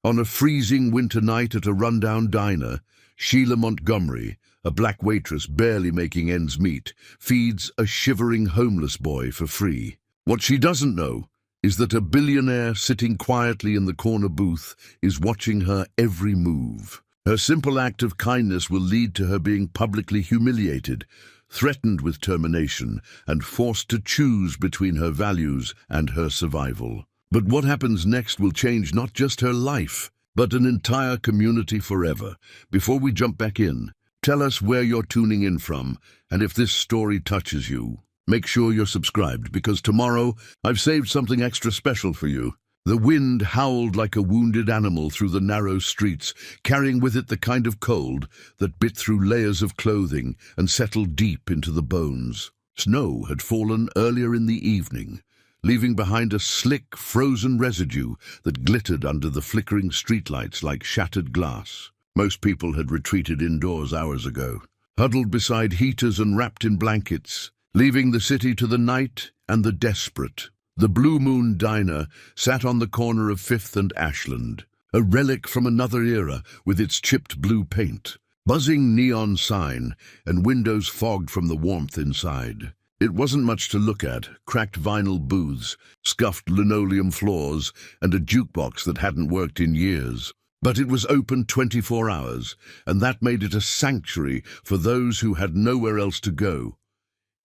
On a freezing winter night at a rundown diner, Sheila Montgomery, a black waitress barely making ends meet, feeds a shivering homeless boy for free. What she doesn't know is that a billionaire sitting quietly in the corner booth is watching her every move. Her simple act of kindness will lead to her being publicly humiliated, threatened with termination, and forced to choose between her values and her survival. But what happens next will change not just her life, but an entire community forever. Before we jump back in, tell us where you're tuning in from, and if this story touches you. Make sure you're subscribed, because tomorrow I've saved something extra special for you. The wind howled like a wounded animal through the narrow streets, carrying with it the kind of cold that bit through layers of clothing and settled deep into the bones. Snow had fallen earlier in the evening, leaving behind a slick, frozen residue that glittered under the flickering streetlights like shattered glass. Most people had retreated indoors hours ago, huddled beside heaters and wrapped in blankets, leaving the city to the night and the desperate. The Blue Moon Diner sat on the corner of 5th and Ashland, a relic from another era with its chipped blue paint, buzzing neon sign, and windows fogged from the warmth inside. It wasn't much to look at: cracked vinyl booths, scuffed linoleum floors, and a jukebox that hadn't worked in years. But it was open 24 hours, and that made it a sanctuary for those who had nowhere else to go.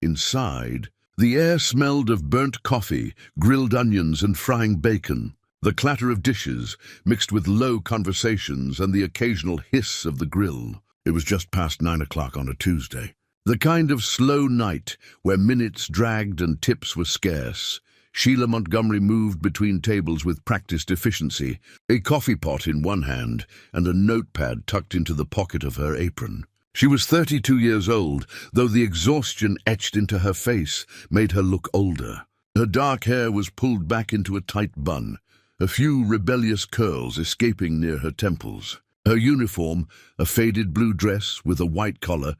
Inside, the air smelled of burnt coffee, grilled onions, and frying bacon. The clatter of dishes, mixed with low conversations and the occasional hiss of the grill. It was just past 9 o'clock on a Tuesday. The kind of slow night where minutes dragged and tips were scarce. Sheila Montgomery moved between tables with practiced efficiency, a coffee pot in one hand and a notepad tucked into the pocket of her apron. She was 32 years old, though the exhaustion etched into her face made her look older. Her dark hair was pulled back into a tight bun, a few rebellious curls escaping near her temples. Her uniform, a faded blue dress with a white collar,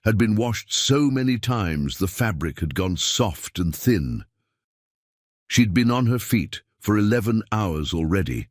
had been washed so many times the fabric had gone soft and thin. She'd been on her feet for 11 hours already,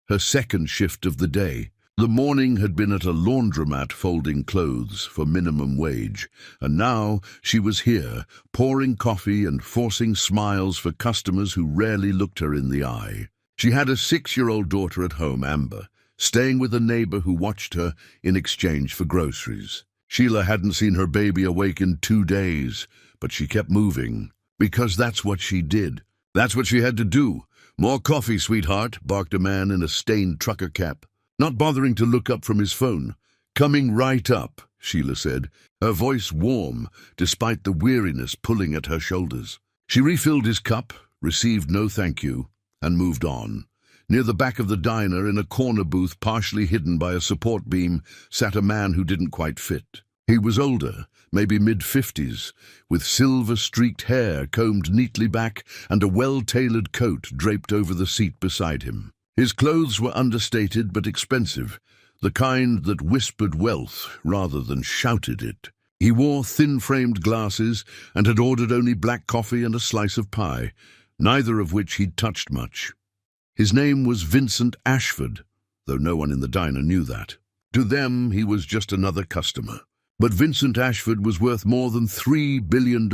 her second shift of the day. The morning had been at a laundromat folding clothes for minimum wage, and now she was here, pouring coffee and forcing smiles for customers who rarely looked her in the eye. She had a 6-year-old daughter at home, Amber, staying with a neighbor who watched her in exchange for groceries. Sheila hadn't seen her baby awake in 2 days, but she kept moving, because that's what she did. That's what she had to do. "More coffee, sweetheart," barked a man in a stained trucker cap, not bothering to look up from his phone. "Coming right up," Sheila said, her voice warm despite the weariness pulling at her shoulders. She refilled his cup, received no thank you, and moved on. Near the back of the diner, in a corner booth partially hidden by a support beam, sat a man who didn't quite fit. He was older, maybe mid-50s, with silver-streaked hair combed neatly back and a well-tailored coat draped over the seat beside him. His clothes were understated but expensive, the kind that whispered wealth rather than shouted it. He wore thin-framed glasses and had ordered only black coffee and a slice of pie, neither of which he'd touched much. His name was Vincent Ashford, though no one in the diner knew that. To them, he was just another customer. But Vincent Ashford was worth more than $3 billion,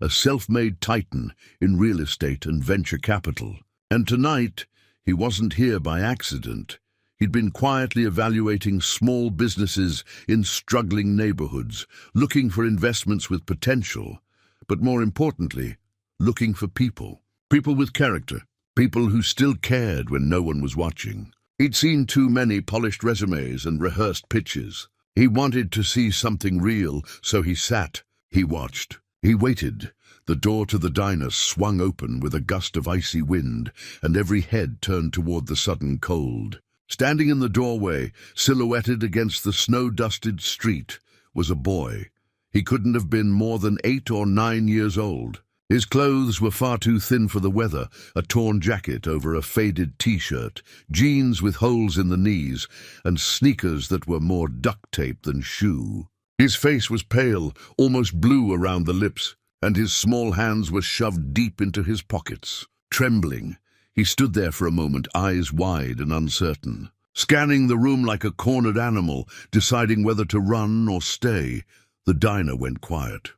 a self-made titan in real estate and venture capital. And tonight, he wasn't here by accident. He'd been quietly evaluating small businesses in struggling neighborhoods, looking for investments with potential, but more importantly, looking for people. People with character, people who still cared when no one was watching. He'd seen too many polished resumes and rehearsed pitches. He wanted to see something real, so he sat, he watched, he waited. The door to the diner swung open with a gust of icy wind, and every head turned toward the sudden cold. Standing in the doorway, silhouetted against the snow-dusted street, was a boy. He couldn't have been more than 8 or 9 years old. His clothes were far too thin for the weather, a torn jacket over a faded T-shirt, jeans with holes in the knees, and sneakers that were more duct tape than shoe. His face was pale, almost blue around the lips, and his small hands were shoved deep into his pockets. Trembling, He stood there for a moment, eyes wide and uncertain, scanning the room like a cornered animal, deciding whether to run or stay. The diner went quiet.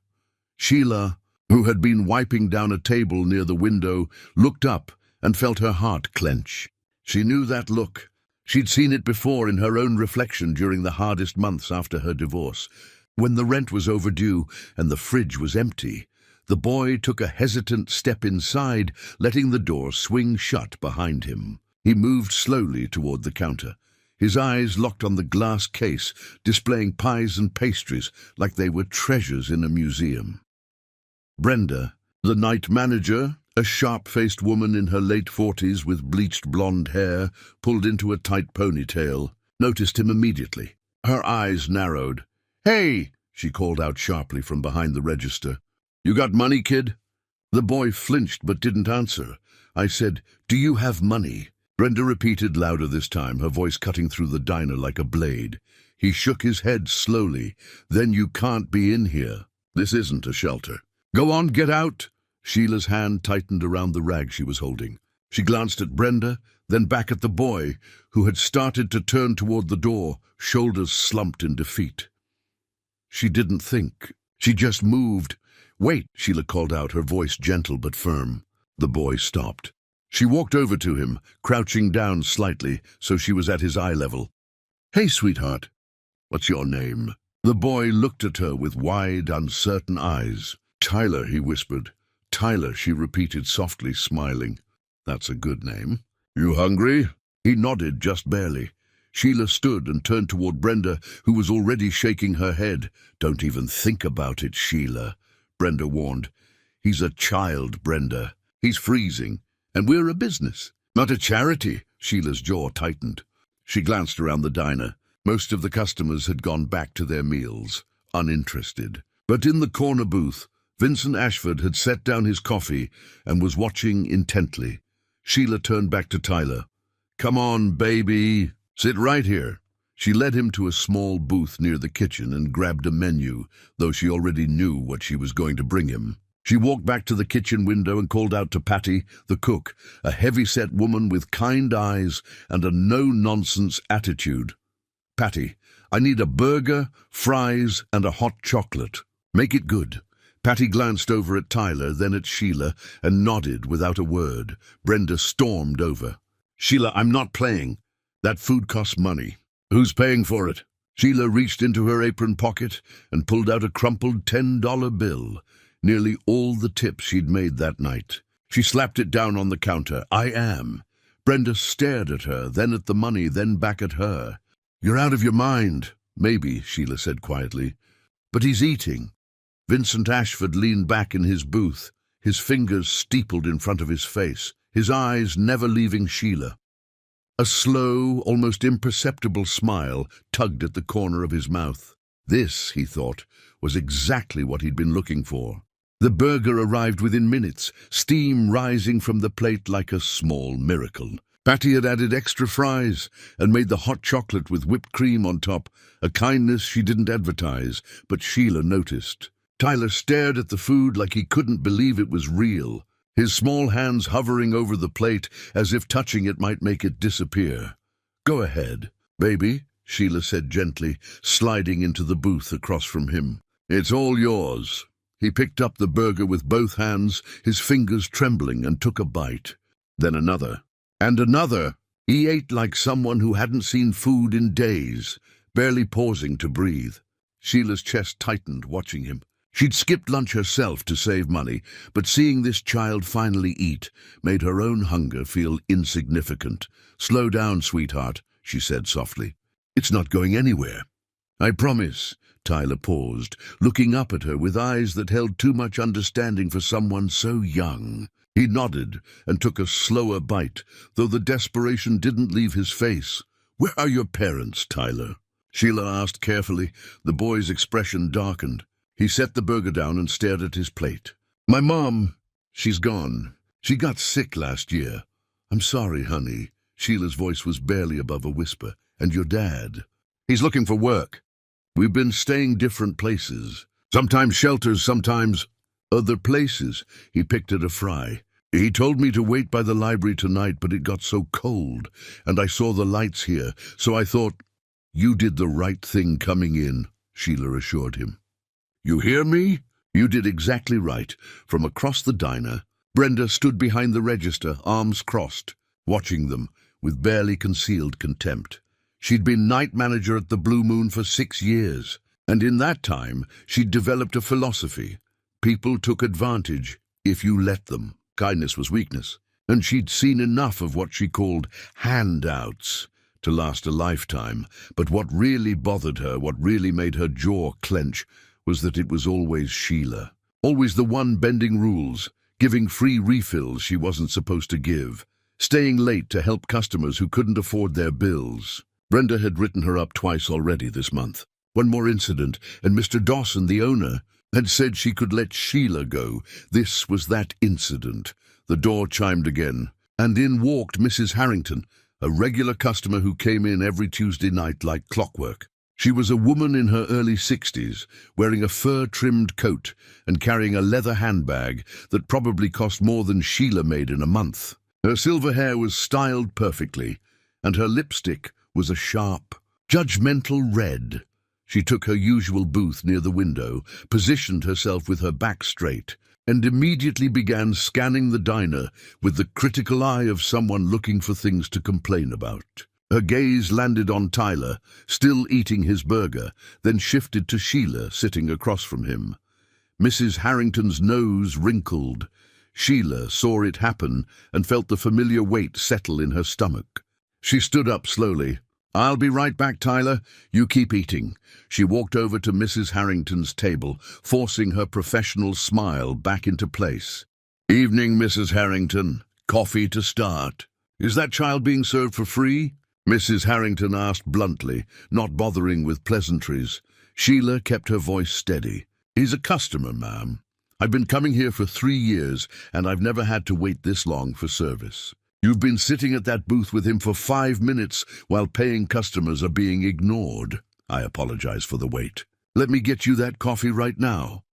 Sheila, who had been wiping down a table near the window, looked up and felt her heart clench. She knew that look. She'd seen it before in her own reflection during the hardest months after her divorce. When the rent was overdue and the fridge was empty, the boy took a hesitant step inside, letting the door swing shut behind him. He moved slowly toward the counter, his eyes locked on the glass case, displaying pies and pastries like they were treasures in a museum. Brenda, the night manager, a sharp-faced woman in her late 40s with bleached blonde hair pulled into a tight ponytail, noticed him immediately. Her eyes narrowed. "Hey!" she called out sharply from behind the register. "You got money, kid?" The boy flinched but didn't answer. I said, "Do you have money?" Brenda repeated louder this time, her voice cutting through the diner like a blade. He shook his head slowly. "Then you can't be in here. This isn't a shelter. Go on, get out." Sheila's hand tightened around the rag she was holding. She glanced at Brenda, then back at the boy, who had started to turn toward the door, shoulders slumped in defeat. She didn't think. She just moved. "Wait," Sheila called out, her voice gentle but firm. The boy stopped. She walked over to him, crouching down slightly so she was at his eye level. "Hey, sweetheart. What's your name?" The boy looked at her with wide, uncertain eyes. "Tyler," he whispered. "Tyler," she repeated softly, smiling. "That's a good name. You hungry?" He nodded, just barely. Sheila stood and turned toward Brenda, who was already shaking her head. "Don't even think about it, Sheila," Brenda warned. "He's a child, Brenda. He's freezing. And we're a business, not a charity." Sheila's jaw tightened. She glanced around the diner. Most of the customers had gone back to their meals, uninterested. But in the corner booth, Vincent Ashford had set down his coffee and was watching intently. Sheila turned back to Tyler. "Come on, baby. Sit right here." She led him to a small booth near the kitchen and grabbed a menu, though she already knew what she was going to bring him. She walked back to the kitchen window and called out to Patty, the cook, a heavy-set woman with kind eyes and a no-nonsense attitude. "Patty, I need a burger, fries, and a hot chocolate. Make it good." Patty glanced over at Tyler, then at Sheila, and nodded without a word. Brenda stormed over. "Sheila, I'm not playing. That food costs money. Who's paying for it?" Sheila reached into her apron pocket and pulled out a crumpled $10 bill, nearly all the tips she'd made that night. She slapped it down on the counter. "I am." Brenda stared at her, then at the money, then back at her. "You're out of your mind." "Maybe," Sheila said quietly. "But he's eating." Vincent Ashford leaned back in his booth, his fingers steepled in front of his face, his eyes never leaving Sheila. A slow, almost imperceptible smile tugged at the corner of his mouth. This, he thought, was exactly what he'd been looking for. The burger arrived within minutes, steam rising from the plate like a small miracle. Patty had added extra fries and made the hot chocolate with whipped cream on top, a kindness she didn't advertise, but Sheila noticed. Tyler stared at the food like he couldn't believe it was real, his small hands hovering over the plate as if touching it might make it disappear. "Go ahead, baby," Sheila said gently, sliding into the booth across from him. "It's all yours." He picked up the burger with both hands, his fingers trembling, and took a bite. Then another. And another. He ate like someone who hadn't seen food in days, barely pausing to breathe. Sheila's chest tightened, watching him. She'd skipped lunch herself to save money, but seeing this child finally eat made her own hunger feel insignificant. "Slow down, sweetheart," she said softly. "It's not going anywhere." "I promise." Tyler paused, looking up at her with eyes that held too much understanding for someone so young. He nodded and took a slower bite, though the desperation didn't leave his face. "Where are your parents, Tyler?" Sheila asked carefully. The boy's expression darkened. He set the burger down and stared at his plate. "My mom, she's gone. She got sick last year." "I'm sorry, honey." Sheila's voice was barely above a whisper. "And your dad?" "He's looking for work. We've been staying different places. Sometimes shelters, sometimes other places." He picked at a fry. He told me to wait by the library tonight, but it got so cold, and I saw the lights here, so I thought, you did the right thing coming in, Sheila assured him. You hear me? You did exactly right. From across the diner, Brenda stood behind the register, arms crossed, watching them with barely concealed contempt. She'd been night manager at the Blue Moon for 6 years, and in that time she'd developed a philosophy. People took advantage if you let them. Kindness was weakness, and she'd seen enough of what she called handouts to last a lifetime. But what really bothered her, what really made her jaw clench, was that it was always Sheila. Always the one bending rules, giving free refills she wasn't supposed to give, staying late to help customers who couldn't afford their bills. Brenda had written her up twice already this month. One more incident, and Mr. Dawson, the owner, had said she could let Sheila go. This was that incident. The door chimed again, and in walked Mrs. Harrington, a regular customer who came in every Tuesday night like clockwork. She was a woman in her early 60s, wearing a fur-trimmed coat and carrying a leather handbag that probably cost more than Sheila made in a month. Her silver hair was styled perfectly, and her lipstick was a sharp, judgmental red. She took her usual booth near the window, positioned herself with her back straight, and immediately began scanning the diner with the critical eye of someone looking for things to complain about. Her gaze landed on Tyler, still eating his burger, then shifted to Sheila, sitting across from him. Mrs. Harrington's nose wrinkled. Sheila saw it happen and felt the familiar weight settle in her stomach. She stood up slowly. I'll be right back, Tyler. You keep eating. She walked over to Mrs. Harrington's table, forcing her professional smile back into place. Evening, Mrs. Harrington. Coffee to start. Is that child being served for free? Mrs. Harrington asked bluntly, not bothering with pleasantries. Sheila kept her voice steady. He's a customer, ma'am. I've been coming here for 3 years, and I've never had to wait this long for service. You've been sitting at that booth with him for 5 minutes while paying customers are being ignored. I apologize for the wait. Let me get you that coffee right now.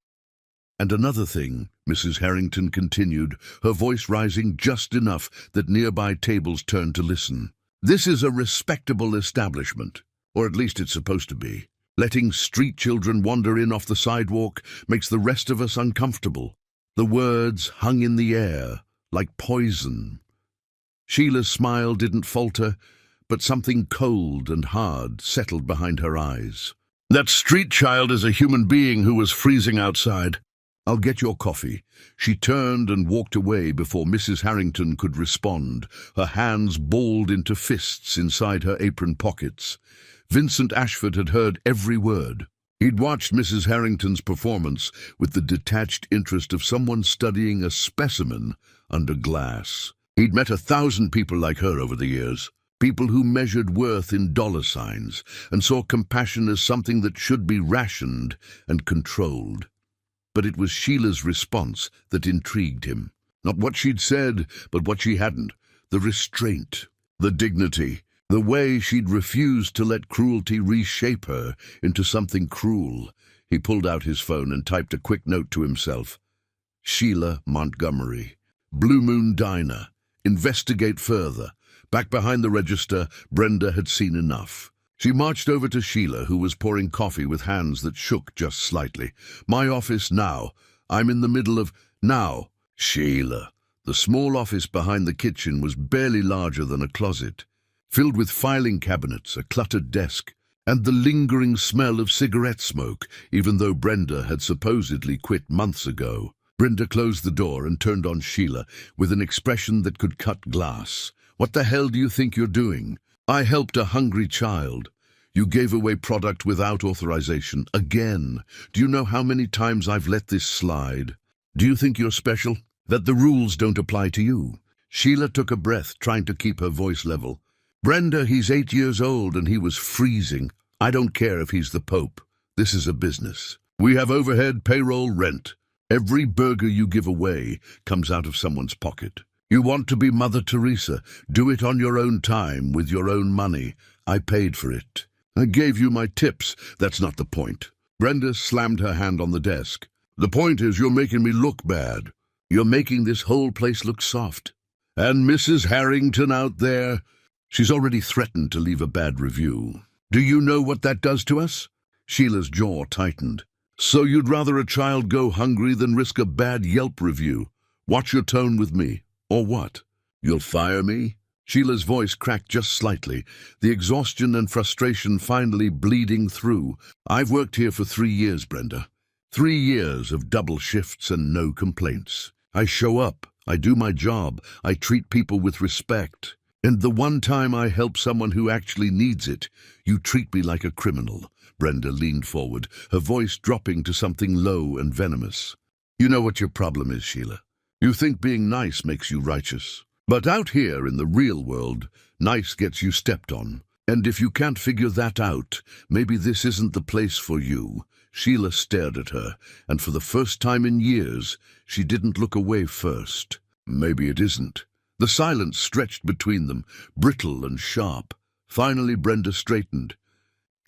And another thing, Mrs. Harrington continued, her voice rising just enough that nearby tables turned to listen. This is a respectable establishment, or at least it's supposed to be. Letting street children wander in off the sidewalk makes the rest of us uncomfortable. The words hung in the air, like poison. Sheila's smile didn't falter, but something cold and hard settled behind her eyes. That street child is a human being who was freezing outside. I'll get your coffee. She turned and walked away before Mrs. Harrington could respond, her hands balled into fists inside her apron pockets. Vincent Ashford had heard every word. He'd watched Mrs. Harrington's performance with the detached interest of someone studying a specimen under glass. He'd met 1,000 people like her over the years, people who measured worth in dollar signs and saw compassion as something that should be rationed and controlled. But it was Sheila's response that intrigued him. Not what she'd said, but what she hadn't. The restraint, the dignity, the way she'd refused to let cruelty reshape her into something cruel. He pulled out his phone and typed a quick note to himself. Sheila Montgomery, Blue Moon Diner. Investigate further. Back behind the register, Brenda had seen enough. She marched over to Sheila, who was pouring coffee with hands that shook just slightly. My office now. I'm in the middle of... Now. Sheila. The small office behind the kitchen was barely larger than a closet, filled with filing cabinets, a cluttered desk, and the lingering smell of cigarette smoke, even though Brenda had supposedly quit months ago. Brenda closed the door and turned on Sheila with an expression that could cut glass. What the hell do you think you're doing? I helped a hungry child. You gave away product without authorization. Again. Do you know how many times I've let this slide? Do you think you're special? That the rules don't apply to you? Sheila took a breath, trying to keep her voice level. Brenda, he's 8 years old and he was freezing. I don't care if he's the Pope. This is a business. We have overhead, payroll, rent. Every burger you give away comes out of someone's pocket. You want to be Mother Teresa. Do it on your own time, with your own money. I paid for it. I gave you my tips. That's not the point. Brenda slammed her hand on the desk. The point is you're making me look bad. You're making this whole place look soft. And Mrs. Harrington out there, she's already threatened to leave a bad review. Do you know what that does to us? Sheila's jaw tightened. So you'd rather a child go hungry than risk a bad Yelp review? Watch your tone with me. Or what? You'll fire me? Sheila's voice cracked just slightly, the exhaustion and frustration finally bleeding through. I've worked here for 3 years, Brenda. 3 years of double shifts and no complaints. I show up, I do my job, I treat people with respect. And the one time I help someone who actually needs it, you treat me like a criminal. Brenda leaned forward, her voice dropping to something low and venomous. You know what your problem is, Sheila. You think being nice makes you righteous. But out here in the real world, nice gets you stepped on. And if you can't figure that out, maybe this isn't the place for you. Sheila stared at her, and for the first time in years, she didn't look away first. Maybe it isn't. The silence stretched between them, brittle and sharp. Finally, Brenda straightened.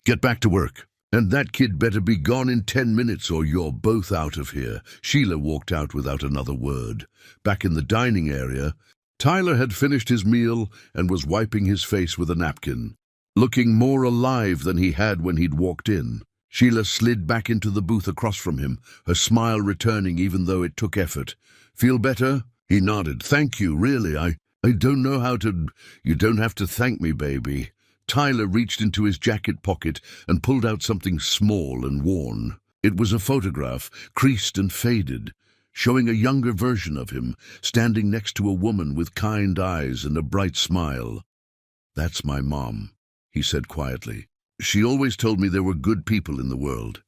Get back to work. And that kid better be gone in 10 minutes or you're both out of here. Sheila walked out without another word. Back in the dining area, Tyler had finished his meal and was wiping his face with a napkin, looking more alive than he had when he'd walked in. Sheila slid back into the booth across from him, her smile returning even though it took effort. Feel better? He nodded. Thank you, really. I don't know how to... You don't have to thank me, baby. Tyler reached into his jacket pocket and pulled out something small and worn. It was a photograph, creased and faded, showing a younger version of him, standing next to a woman with kind eyes and a bright smile. That's my mom, he said quietly. She always told me there were good people in the world,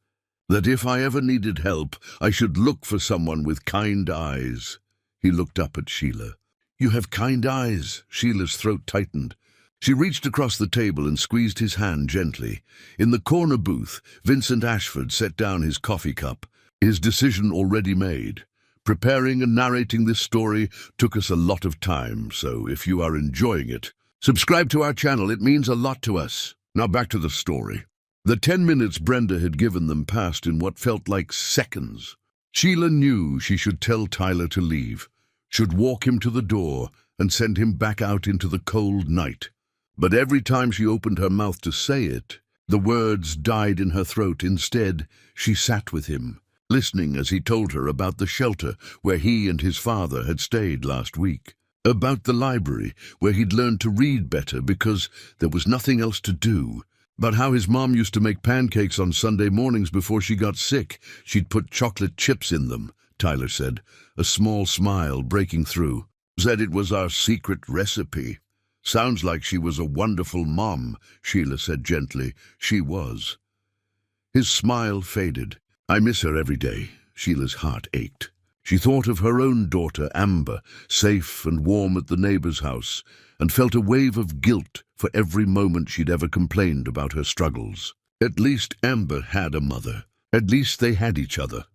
that if I ever needed help, I should look for someone with kind eyes. He looked up at Sheila. You have kind eyes. Sheila's throat tightened. She reached across the table and squeezed his hand gently. In the corner booth, Vincent Ashford set down his coffee cup, his decision already made. Preparing and narrating this story took us a lot of time, so if you are enjoying it, subscribe to our channel. It means a lot to us. Now back to the story. The 10 minutes Brenda had given them passed in what felt like seconds. Sheila knew she should tell Tyler to leave, should walk him to the door and send him back out into the cold night. But every time she opened her mouth to say it, the words died in her throat. Instead, she sat with him, listening as he told her about the shelter where he and his father had stayed last week, about the library where he'd learned to read better because there was nothing else to do, about how his mom used to make pancakes on Sunday mornings before she got sick. She'd put chocolate chips in them, Tyler said, a small smile breaking through. Said it was our secret recipe. Sounds like she was a wonderful mom, Sheila said gently. She was. His smile faded. I miss her every day. Sheila's heart ached. She thought of her own daughter, Amber, safe and warm at the neighbor's house, and felt a wave of guilt for every moment she'd ever complained about her struggles. At least Amber had a mother. At least they had each other.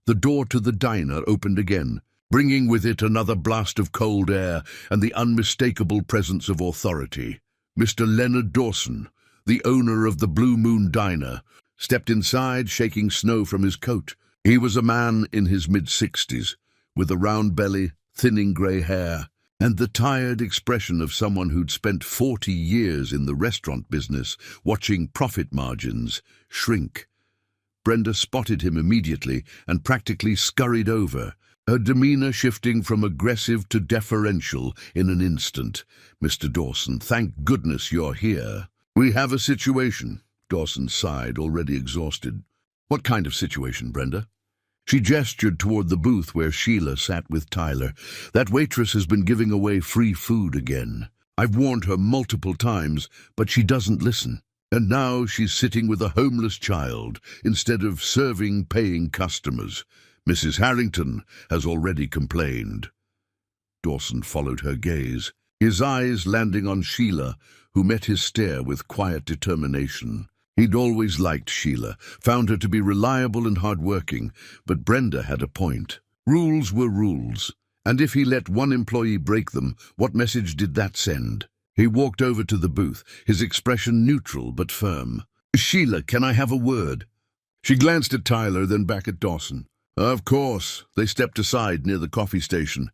The door to the diner opened again, bringing with it another blast of cold air and the unmistakable presence of authority. Mr. Leonard Dawson, the owner of the Blue Moon Diner, stepped inside, shaking snow from his coat. He was a man in his mid-60s, with a round belly, thinning grey hair, and the tired expression of someone who'd spent 40 years in the restaurant business, watching profit margins shrink. Brenda spotted him immediately and practically scurried over, her demeanor shifting from aggressive to deferential in an instant. Mr. Dawson, thank goodness you're here. We have a situation. Dawson sighed, already exhausted. What kind of situation, Brenda? She gestured toward the booth where Sheila sat with Tyler. That waitress has been giving away free food again. I've warned her multiple times, but she doesn't listen. And now she's sitting with a homeless child instead of serving paying customers. Mrs. Harrington has already complained. Dawson followed her gaze, his eyes landing on Sheila, who met his stare with quiet determination. He'd always liked Sheila, found her to be reliable and hard-working, but Brenda had a point. Rules were rules, and if he let one employee break them, what message did that send? He walked over to the booth, his expression neutral but firm. Sheila, can I have a word? She glanced at Tyler, then back at Dawson. Of course. They stepped aside near the coffee station,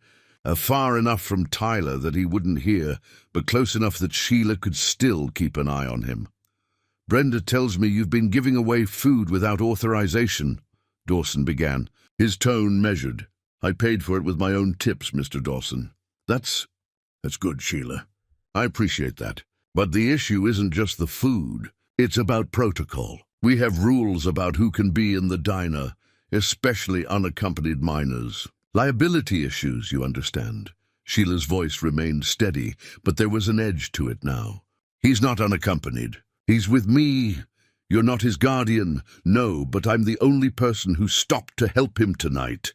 far enough from Tyler that he wouldn't hear, but close enough that Sheila could still keep an eye on him. "Brenda tells me you've been giving away food without authorization," Dawson began, his tone measured. "I paid for it with my own tips, Mr. Dawson." That's good, Sheila. I appreciate that. But the issue isn't just the food. It's about protocol. We have rules about who can be in the diner, especially unaccompanied minors. Liability issues, you understand. Sheila's voice remained steady, but there was an edge to it now. "He's not unaccompanied. He's with me. You're not his guardian. No, but I'm the only person who stopped to help him tonight."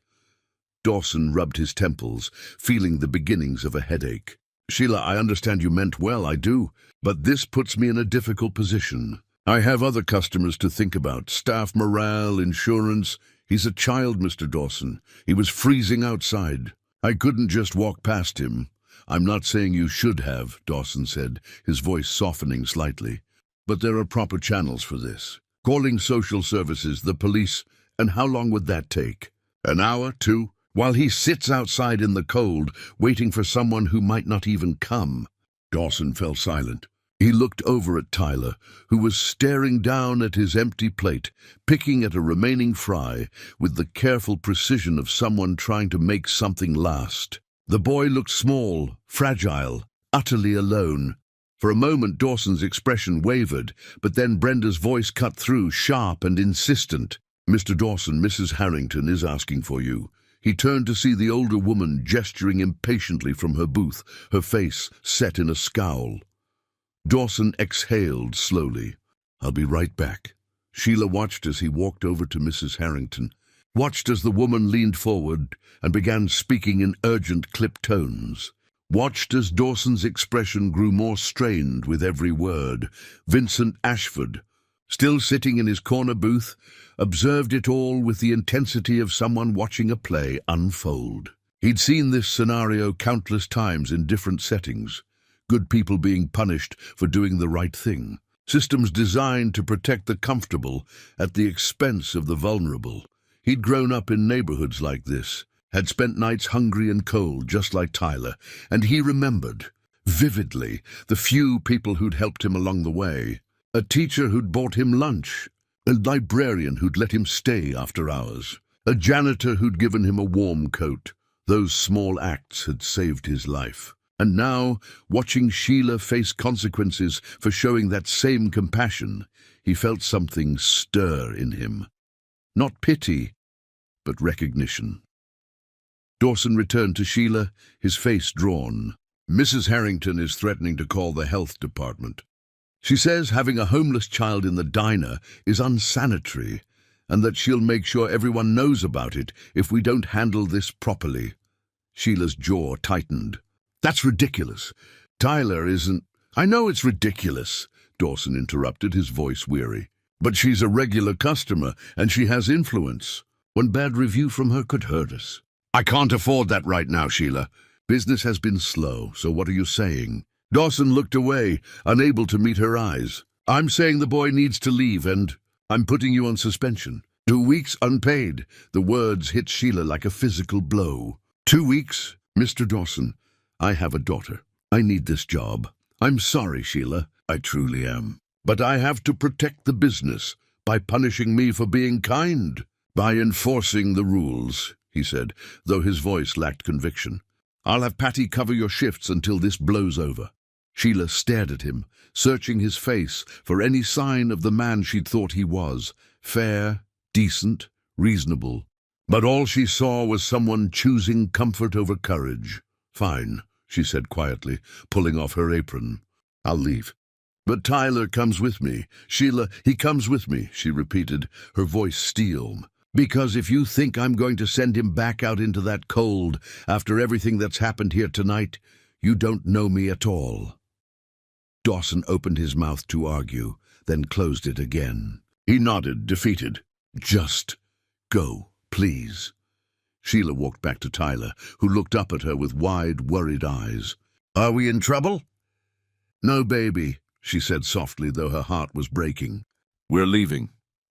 Dawson rubbed his temples, feeling the beginnings of a headache. "Sheila, I understand you meant well, I do, but this puts me in a difficult position. I have other customers to think about, staff morale, insurance. He's a child, Mr. Dawson. He was freezing outside. I couldn't just walk past him." "I'm not saying you should have," Dawson said, his voice softening slightly. "But there are proper channels for this. Calling social services, the police, and how long would that take? An hour, 2? While he sits outside in the cold, waiting for someone who might not even come." Dawson fell silent. He looked over at Tyler, who was staring down at his empty plate, picking at a remaining fry with the careful precision of someone trying to make something last. The boy looked small, fragile, utterly alone. For a moment Dawson's expression wavered, but then Brenda's voice cut through, sharp and insistent. "Mr. Dawson, Mrs. Harrington is asking for you." He turned to see the older woman gesturing impatiently from her booth, her face set in a scowl. Dawson exhaled slowly. "I'll be right back." Sheila watched as he walked over to Mrs. Harrington, watched as the woman leaned forward and began speaking in urgent, clipped tones, watched as Dawson's expression grew more strained with every word. Vincent Ashford, still sitting in his corner booth, observed it all with the intensity of someone watching a play unfold. He'd seen this scenario countless times in different settings. Good people being punished for doing the right thing. Systems designed to protect the comfortable at the expense of the vulnerable. He'd grown up in neighborhoods like this, had spent nights hungry and cold just like Tyler, and he remembered, vividly, the few people who'd helped him along the way. A teacher who'd bought him lunch, a librarian who'd let him stay after hours, a janitor who'd given him a warm coat. Those small acts had saved his life. And now, watching Sheila face consequences for showing that same compassion, he felt something stir in him. Not pity, but recognition. Dawson returned to Sheila, his face drawn. "Mrs. Harrington is threatening to call the health department. She says having a homeless child in the diner is unsanitary, and that she'll make sure everyone knows about it if we don't handle this properly." Sheila's jaw tightened. "That's ridiculous. Tyler isn't—" "I know it's ridiculous," Dawson interrupted, his voice weary. "But she's a regular customer, and she has influence. One bad review from her could hurt us." "I can't afford that right now, Sheila. Business has been slow, so what are you saying?" Dawson looked away, unable to meet her eyes. "I'm saying the boy needs to leave, and I'm putting you on suspension. 2 weeks unpaid." The words hit Sheila like a physical blow. 2 weeks? "Mr. Dawson, I have a daughter. I need this job. I'm sorry, Sheila. I truly am. But I have to protect the business by punishing me for being kind, by enforcing the rules," he said, though his voice lacked conviction. "I'll have Patty cover your shifts until this blows over." Sheila stared at him, searching his face for any sign of the man she'd thought he was, fair, decent, reasonable. But all she saw was someone choosing comfort over courage. "Fine," she said quietly, pulling off her apron. "I'll leave." "But Tyler comes with me. Sheila, he comes with me," she repeated, her voice steel. "Because if you think I'm going to send him back out into that cold after everything that's happened here tonight, you don't know me at all." Dawson opened his mouth to argue, then closed it again. He nodded, defeated. "Just go, please." Sheila walked back to Tyler, who looked up at her with wide, worried eyes. "Are we in trouble?" "No, baby," she said softly, though her heart was breaking. "We're leaving."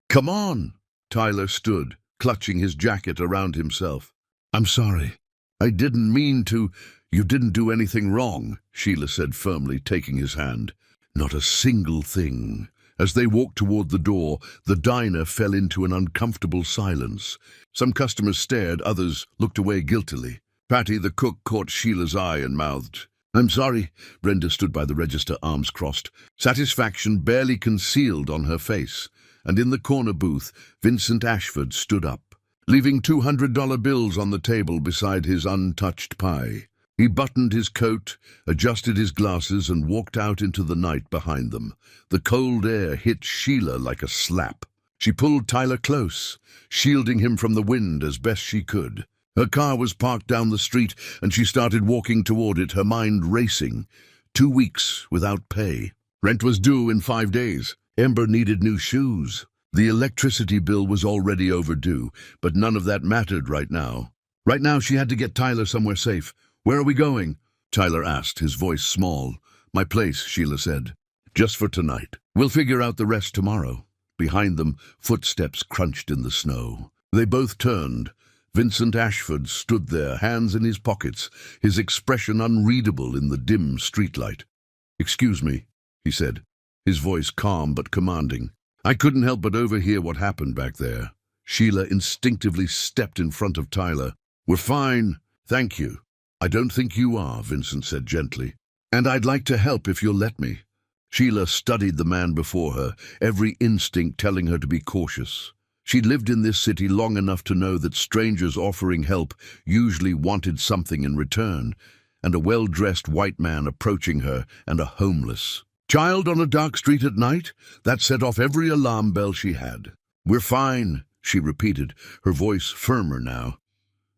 "Come on." Tyler stood, clutching his jacket around himself. "I'm sorry. I didn't mean to." "You didn't do anything wrong," Sheila said firmly, taking his hand. "Not a single thing." As they walked toward the door, the diner fell into an uncomfortable silence. Some customers stared, others looked away guiltily. Patty, the cook, caught Sheila's eye and mouthed, "I'm sorry." Brenda stood by the register, arms crossed, satisfaction barely concealed on her face. And in the corner booth, Vincent Ashford stood up, leaving $200 bills on the table beside his untouched pie. He buttoned his coat, adjusted his glasses, and walked out into the night behind them. The cold air hit Sheila like a slap. She pulled Tyler close, shielding him from the wind as best she could. Her car was parked down the street, and she started walking toward it, her mind racing. 2 weeks without pay. Rent was due in 5 days. Ember needed new shoes. The electricity bill was already overdue, but none of that mattered right now. Right now she had to get Tyler somewhere safe. "Where are we going?" Tyler asked, his voice small. "My place," Sheila said. "Just for tonight. We'll figure out the rest tomorrow." Behind them, footsteps crunched in the snow. They both turned. Vincent Ashford stood there, hands in his pockets, his expression unreadable in the dim streetlight. "Excuse me," he said, his voice calm but commanding. "I couldn't help but overhear what happened back there." Sheila instinctively stepped in front of Tyler. "We're fine, thank you." "I don't think you are," Vincent said gently. "And I'd like to help if you'll let me." Sheila studied the man before her, every instinct telling her to be cautious. She'd lived in this city long enough to know that strangers offering help usually wanted something in return, and a well-dressed white man approaching her, and a homeless child on a dark street at night, that set off every alarm bell she had. "We're fine," she repeated, her voice firmer now.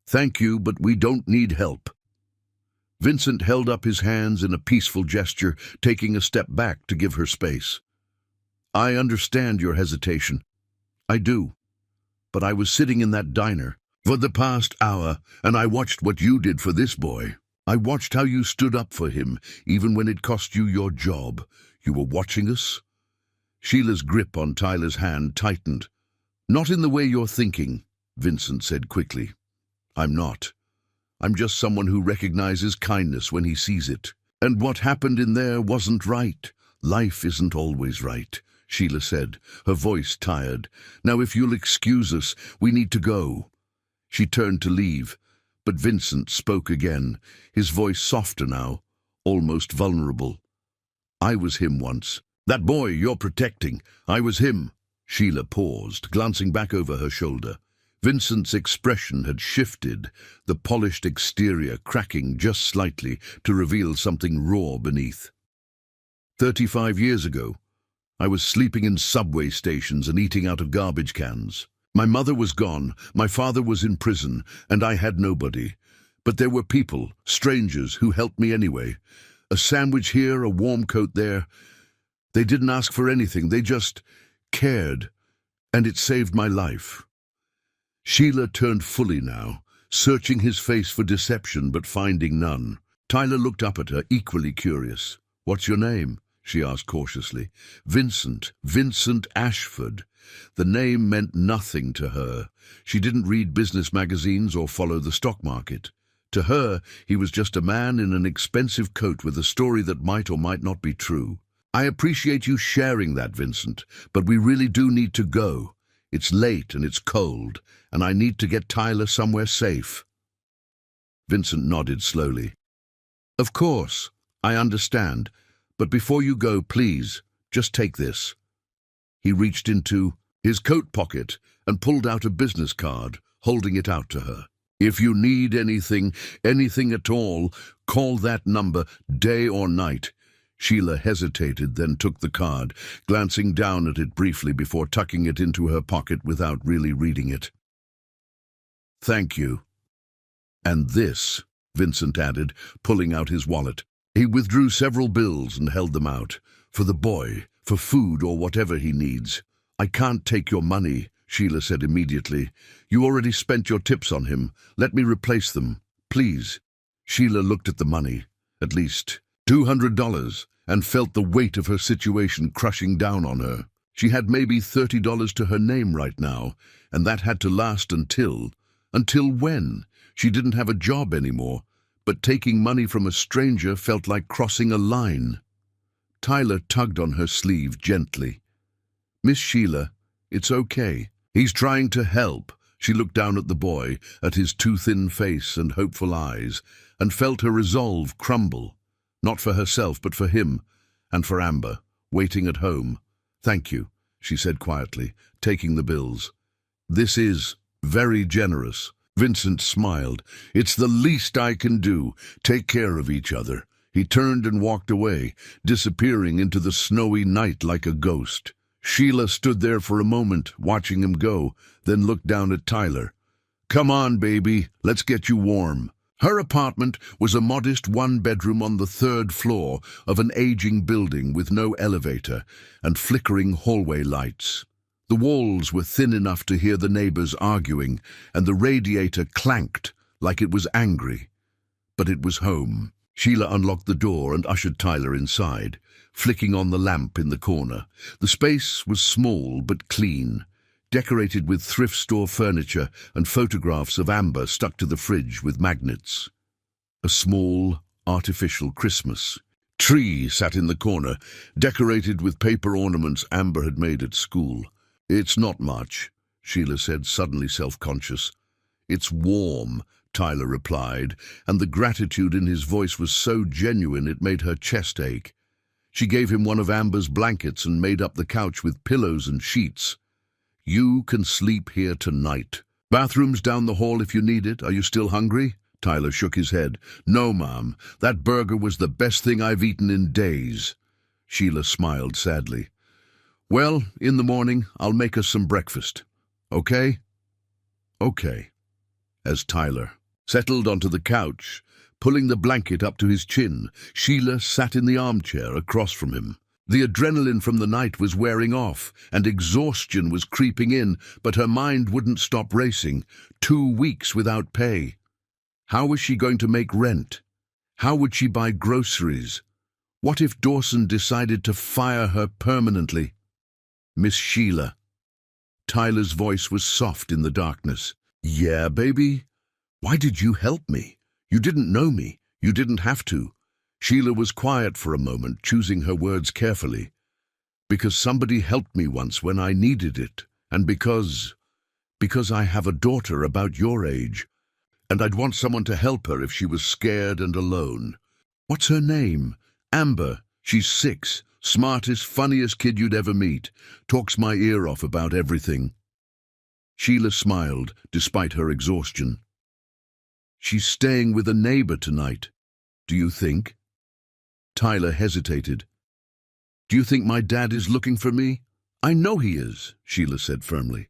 "Thank you, but we don't need help." Vincent held up his hands in a peaceful gesture, taking a step back to give her space. "I understand your hesitation. I do. But I was sitting in that diner for the past hour, and I watched what you did for this boy. I watched how you stood up for him, even when it cost you your job. You were watching us?" Sheila's grip on Tyler's hand tightened. "Not in the way you're thinking," Vincent said quickly. "I'm not. I'm just someone who recognizes kindness when he sees it. And what happened in there wasn't right. Life isn't always right," Sheila said, her voice tired. "Now, if you'll excuse us, we need to go." She turned to leave, but Vincent spoke again, his voice softer now, almost vulnerable. "I was him once. That boy you're protecting, I was him." Sheila paused, glancing back over her shoulder. Vincent's expression had shifted, the polished exterior cracking just slightly to reveal something raw beneath. 35 years ago, I was sleeping in subway stations and eating out of garbage cans. My mother was gone, my father was in prison, and I had nobody. But there were people, strangers, who helped me anyway. A sandwich here, a warm coat there. They didn't ask for anything, they just cared, and it saved my life." Sheila turned fully now, searching his face for deception but finding none. Tyler looked up at her, equally curious. "What's your name?" she asked cautiously. Vincent Ashford." The name meant nothing to her. She didn't read business magazines or follow the stock market. To her, he was just a man in an expensive coat with a story that might or might not be true. "I appreciate you sharing that, Vincent, but we really do need to go. It's late and it's cold, and I need to get Tyler somewhere safe." Vincent nodded slowly. "Of course, I understand, but before you go, please, just take this." He reached into his coat pocket and pulled out a business card, holding it out to her. "If you need anything at all, call that number, day or night." Sheila hesitated, then took the card, glancing down at it briefly before tucking it into her pocket without really reading it. "Thank you. And this," Vincent added, pulling out his wallet. He withdrew several bills and held them out. "For the boy, for food or whatever he needs." "I can't take your money," Sheila said immediately. "You already spent your tips on him. Let me replace them, please." Sheila looked at the money, at least $200, and felt the weight of her situation crushing down on her. She had maybe $30 to her name right now, and that had to last until when? She didn't have a job anymore, but taking money from a stranger felt like crossing a line. Tyler tugged on her sleeve gently. "Miss Sheila, it's okay. He's trying to help." She looked down at the boy, at his too thin face and hopeful eyes, and felt her resolve crumble. Not for herself, but for him, and for Amber, waiting at home. "Thank you," she said quietly, taking the bills. "This is very generous." Vincent smiled. "It's the least I can do. Take care of each other." He turned and walked away, disappearing into the snowy night like a ghost. Sheila stood there for a moment, watching him go, then looked down at Tyler. "Come on, baby, let's get you warm." Her apartment was a modest one-bedroom on the 3rd floor of an aging building with no elevator and flickering hallway lights. The walls were thin enough to hear the neighbors arguing, and the radiator clanked like it was angry. But it was home. Sheila unlocked the door and ushered Tyler inside, flicking on the lamp in the corner. The space was small but clean, decorated with thrift store furniture and photographs of Amber stuck to the fridge with magnets. A small, artificial Christmas tree sat in the corner, decorated with paper ornaments Amber had made at school. "It's not much," Sheila said, suddenly self-conscious. "It's warm," Tyler replied, and the gratitude in his voice was so genuine it made her chest ache. She gave him one of Amber's blankets and made up the couch with pillows and sheets. "You can sleep here tonight. Bathroom's down the hall if you need it. Are you still hungry?" Tyler shook his head. "No, Mom. That burger was the best thing I've eaten in days." Sheila smiled sadly. "Well, in the morning, I'll make us some breakfast. Okay?" "Okay." As Tyler settled onto the couch, pulling the blanket up to his chin, Sheila sat in the armchair across from him. The adrenaline from the night was wearing off, and exhaustion was creeping in, but her mind wouldn't stop racing. 2 weeks without pay. How was she going to make rent? How would she buy groceries? What if Dawson decided to fire her permanently? "Miss Sheila." Tyler's voice was soft in the darkness. "Yeah, baby? Why did you help me? You didn't know me. You didn't have to." Sheila was quiet for a moment, choosing her words carefully. "Because somebody helped me once when I needed it, and because I have a daughter about your age, and I'd want someone to help her if she was scared and alone." "What's her name?" "Amber. She's 6. Smartest, funniest kid you'd ever meet. Talks my ear off about everything." Sheila smiled, despite her exhaustion. "She's staying with a neighbor tonight. Do you think?" Tyler hesitated. "Do you think my dad is looking for me?" "I know he is," Sheila said firmly.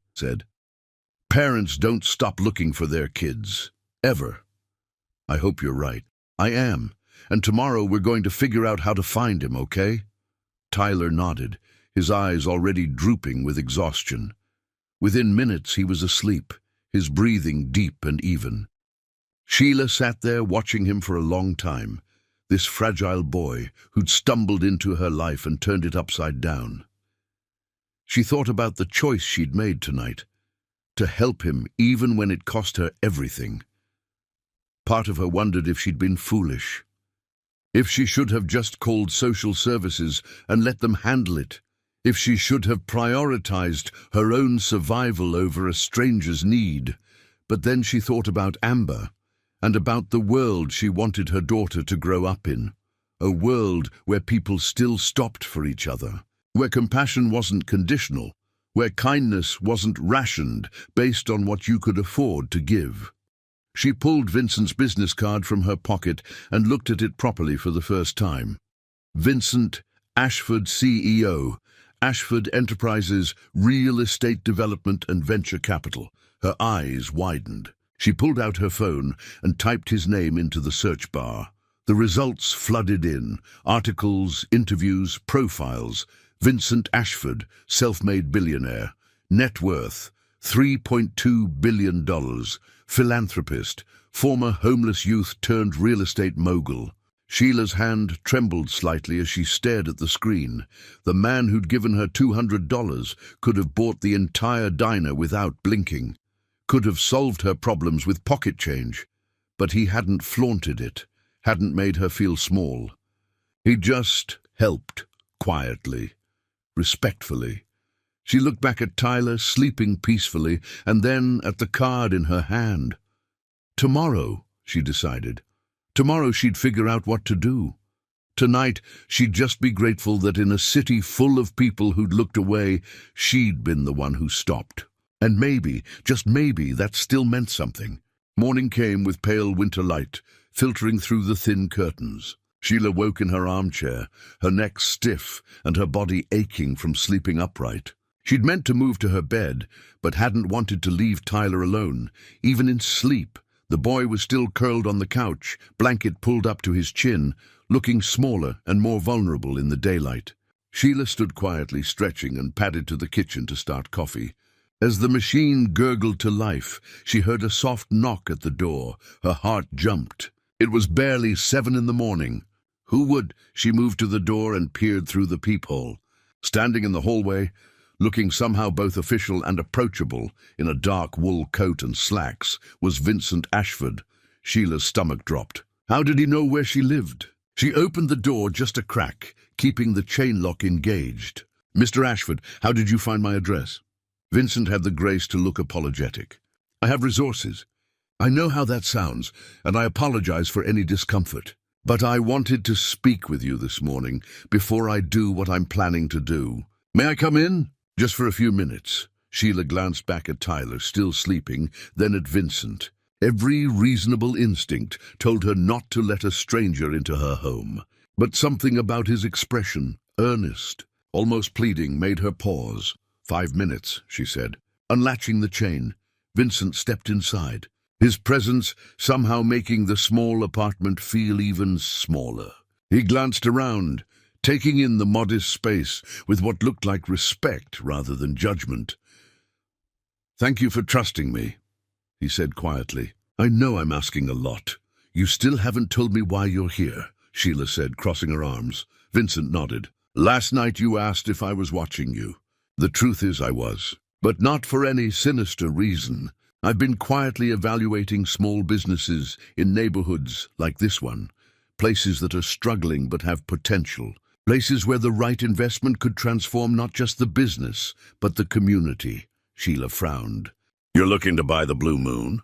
"Parents don't stop looking for their kids. Ever." "I hope you're right." "I am. And tomorrow we're going to figure out how to find him, okay?" Tyler nodded, his eyes already drooping with exhaustion. Within minutes he was asleep, his breathing deep and even. Sheila sat there watching him for a long time, this fragile boy who'd stumbled into her life and turned it upside down. She thought about the choice she'd made tonight, to help him even when it cost her everything. Part of her wondered if she'd been foolish, if she should have just called social services and let them handle it, if she should have prioritized her own survival over a stranger's need. But then she thought about Amber, and about the world she wanted her daughter to grow up in, a world where people still stopped for each other, where compassion wasn't conditional, where kindness wasn't rationed based on what you could afford to give. She pulled Vincent's business card from her pocket and looked at it properly for the first time. Vincent Ashford, CEO, Ashford Enterprises, Real Estate Development and Venture Capital. Her eyes widened. She pulled out her phone and typed his name into the search bar. The results flooded in. Articles, interviews, profiles. Vincent Ashford, self-made billionaire. Net worth, $3.2 billion. Philanthropist, former homeless youth turned real estate mogul. Sheila's hand trembled slightly as she stared at the screen. The man who'd given her $200 could have bought the entire diner without blinking, could have solved her problems with pocket change, but he hadn't flaunted it, hadn't made her feel small. He just helped, quietly, respectfully. She looked back at Tyler, sleeping peacefully, and then at the card in her hand. Tomorrow, she decided. Tomorrow she'd figure out what to do. Tonight, she'd just be grateful that in a city full of people who'd looked away, she'd been the one who stopped. And maybe, just maybe, that still meant something. Morning came with pale winter light, filtering through the thin curtains. Sheila woke in her armchair, her neck stiff and her body aching from sleeping upright. She'd meant to move to her bed, but hadn't wanted to leave Tyler alone. Even in sleep, the boy was still curled on the couch, blanket pulled up to his chin, looking smaller and more vulnerable in the daylight. Sheila stood quietly, stretching, and padded to the kitchen to start coffee. As the machine gurgled to life, she heard a soft knock at the door. Her heart jumped. It was barely 7 in the morning. Who would? She moved to the door and peered through the peephole. Standing in the hallway, looking somehow both official and approachable, in a dark wool coat and slacks, was Vincent Ashford. Sheila's stomach dropped. How did he know where she lived? She opened the door just a crack, keeping the chain lock engaged. "Mr. Ashford, how did you find my address?" Vincent had the grace to look apologetic. "I have resources. I know how that sounds, and I apologize for any discomfort. But I wanted to speak with you this morning, before I do what I'm planning to do. May I come in? Just for a few minutes." Sheila glanced back at Tyler, still sleeping, then at Vincent. Every reasonable instinct told her not to let a stranger into her home. But something about his expression, earnest, almost pleading, made her pause. 5 minutes, she said. Unlatching the chain, Vincent stepped inside, his presence somehow making the small apartment feel even smaller. He glanced around, taking in the modest space with what looked like respect rather than judgment. "Thank you for trusting me," he said quietly. "I know I'm asking a lot. You still haven't told me why you're here," Sheila said, crossing her arms. Vincent nodded. "Last night you asked if I was watching you. The truth is I was, but not for any sinister reason. I've been quietly evaluating small businesses in neighborhoods like this one, places that are struggling but have potential, places where the right investment could transform not just the business, but the community." Sheila frowned. "You're looking to buy the Blue Moon?"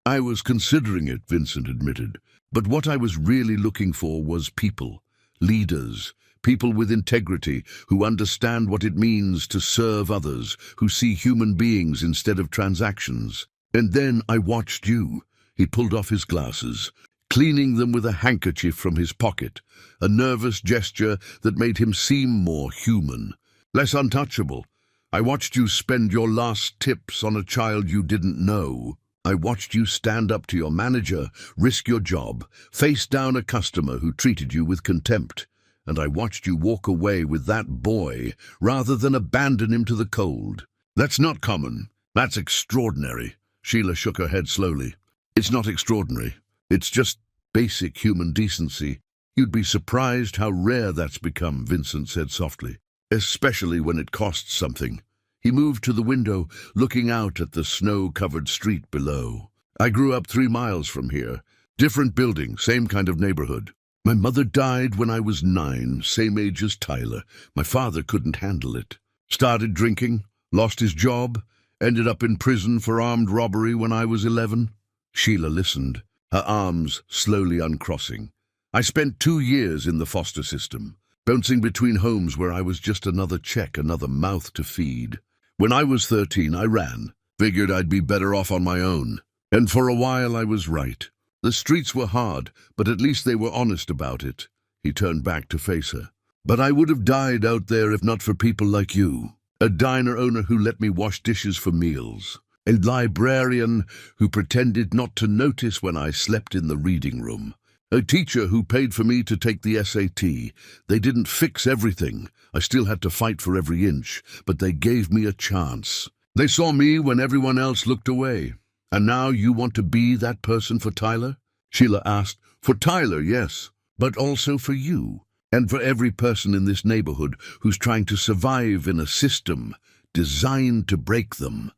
"I was considering it," Vincent admitted, "but what I was really looking for was people, leaders, people with integrity, who understand what it means to serve others, who see human beings instead of transactions. And then I watched you." He pulled off his glasses, cleaning them with a handkerchief from his pocket, a nervous gesture that made him seem more human, less untouchable. "I watched you spend your last tips on a child you didn't know. I watched you stand up to your manager, risk your job, face down a customer who treated you with contempt. And I watched you walk away with that boy rather than abandon him to the cold. That's not common. That's extraordinary." Sheila shook her head slowly. "It's not extraordinary. It's just basic human decency. You'd be surprised how rare that's become," Vincent said softly. "Especially when it costs something." He moved to the window, looking out at the snow-covered street below. "I grew up 3 miles from here. Different building, same kind of neighborhood. My mother died when I was 9, same age as Tyler. My father couldn't handle it. Started drinking, lost his job, ended up in prison for armed robbery when I was 11. Sheila listened, her arms slowly uncrossing. "I spent 2 years in the foster system, bouncing between homes where I was just another check, another mouth to feed. When I was 13, I ran. Figured I'd be better off on my own. And for a while I was right. The streets were hard, but at least they were honest about it." He turned back to face her. "But I would have died out there if not for people like you. A diner owner who let me wash dishes for meals. A librarian who pretended not to notice when I slept in the reading room. A teacher who paid for me to take the SAT. They didn't fix everything. I still had to fight for every inch, but they gave me a chance. They saw me when everyone else looked away. And now you want to be that person for Tyler?" Sheila asked. "For Tyler, yes. but also for you, and for every person in this neighborhood who's trying to survive in a system designed to break them.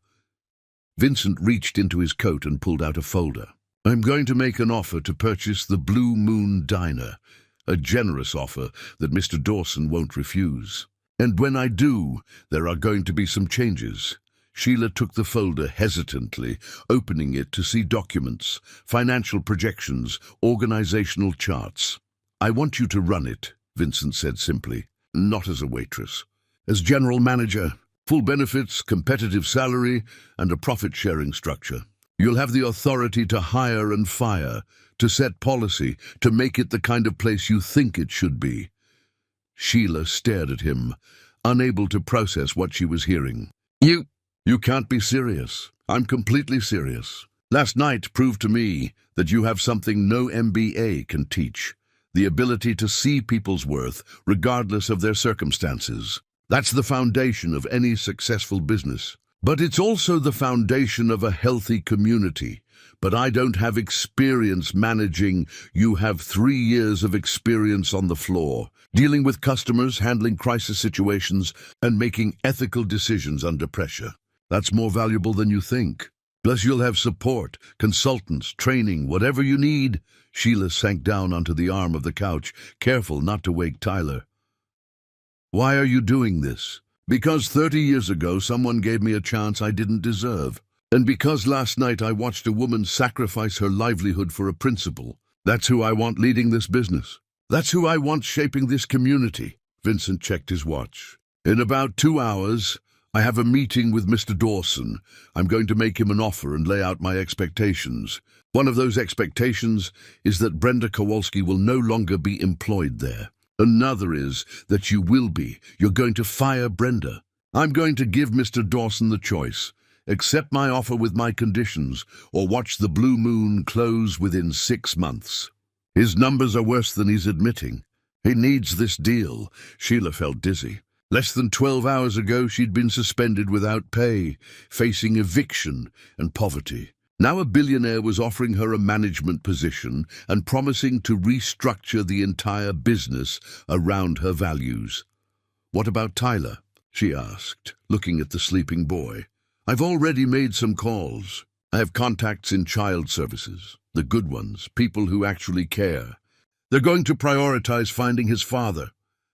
Vincent reached into his coat and pulled out a folder. I'm going to make an offer to purchase the Blue Moon Diner, a generous offer that Mr. Dawson won't refuse. And when I do, there are going to be some changes. Sheila took the folder hesitantly, opening it to see documents, financial projections, organizational charts. I want you to run it, Vincent said simply. Not as a waitress. As general manager, full benefits, competitive salary, and a profit-sharing structure. You'll have the authority to hire and fire, to set policy, to make it the kind of place you think it should be. Sheila stared at him, unable to process what she was hearing. You can't be serious. I'm completely serious. Last night proved to me that you have something no MBA can teach. The ability to see people's worth, regardless of their circumstances. That's the foundation of any successful business. But it's also the foundation of a healthy community. But I don't have experience managing. You have 3 years of experience on the floor, dealing with customers, handling crisis situations, and making ethical decisions under pressure. That's more valuable than you think. Plus you'll have support, consultants, training, whatever you need. Sheila sank down onto the arm of the couch, careful not to wake Tyler. Why are you doing this? Because 30 years ago someone gave me a chance I didn't deserve. And because last night I watched a woman sacrifice her livelihood for a principle. That's who I want leading this business. That's who I want shaping this community. Vincent checked his watch. In about 2 hours, I have a meeting with Mr. Dawson. I'm going to make him an offer and lay out my expectations. One of those expectations is that Brenda Kowalski will no longer be employed there. Another is that you will be. You're going to fire Brenda. I'm going to give Mr. Dawson the choice. Accept my offer with my conditions, or watch the Blue Moon close within 6 months. His numbers are worse than he's admitting. He needs this deal. Sheila felt dizzy. Less than 12 hours ago, she'd been suspended without pay, facing eviction and poverty. Now a billionaire was offering her a management position and promising to restructure the entire business around her values. What about Tyler? She asked, looking at the sleeping boy. I've already made some calls. I have contacts in child services, the good ones, people who actually care. They're going to prioritize finding his father.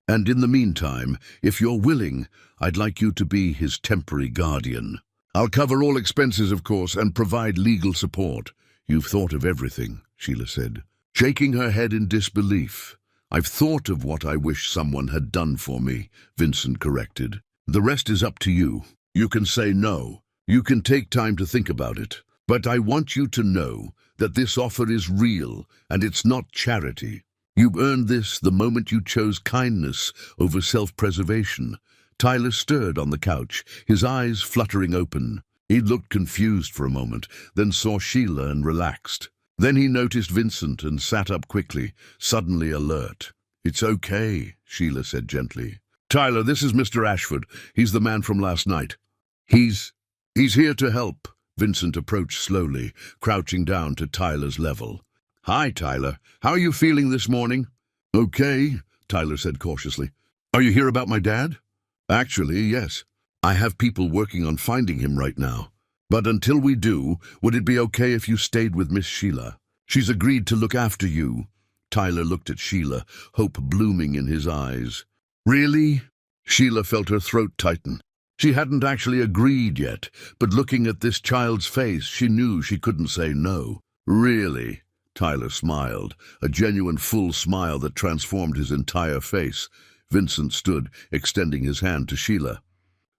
And in the meantime, if you're willing, I'd like you to be his temporary guardian. I'll cover all expenses, of course, and provide legal support. You've thought of everything, Sheila said, shaking her head in disbelief. I've thought of what I wish someone had done for me, Vincent corrected. The rest is up to you. You can say no. You can take time to think about it. But I want you to know that this offer is real, and it's not charity. You earned this the moment you chose kindness over self-preservation. Tyler stirred on the couch, his eyes fluttering open. He looked confused for a moment, then saw Sheila and relaxed. Then he noticed Vincent and sat up quickly, suddenly alert. It's okay, Sheila said gently. Tyler, this is Mr. Ashford. He's the man from last night. He's here to help. Vincent approached slowly, crouching down to Tyler's level. Hi, Tyler. How are you feeling this morning? Okay, Tyler said cautiously. Are you here about my dad? Actually, yes. I have people working on finding him right now. But until we do, would it be okay if you stayed with Miss Sheila? She's agreed to look after you. Tyler looked at Sheila, hope blooming in his eyes. Really? Sheila felt her throat tighten. She hadn't actually agreed yet, but looking at this child's face, she knew she couldn't say no. Really? Tyler smiled, a genuine full smile that transformed his entire face. Vincent stood, extending his hand to Sheila.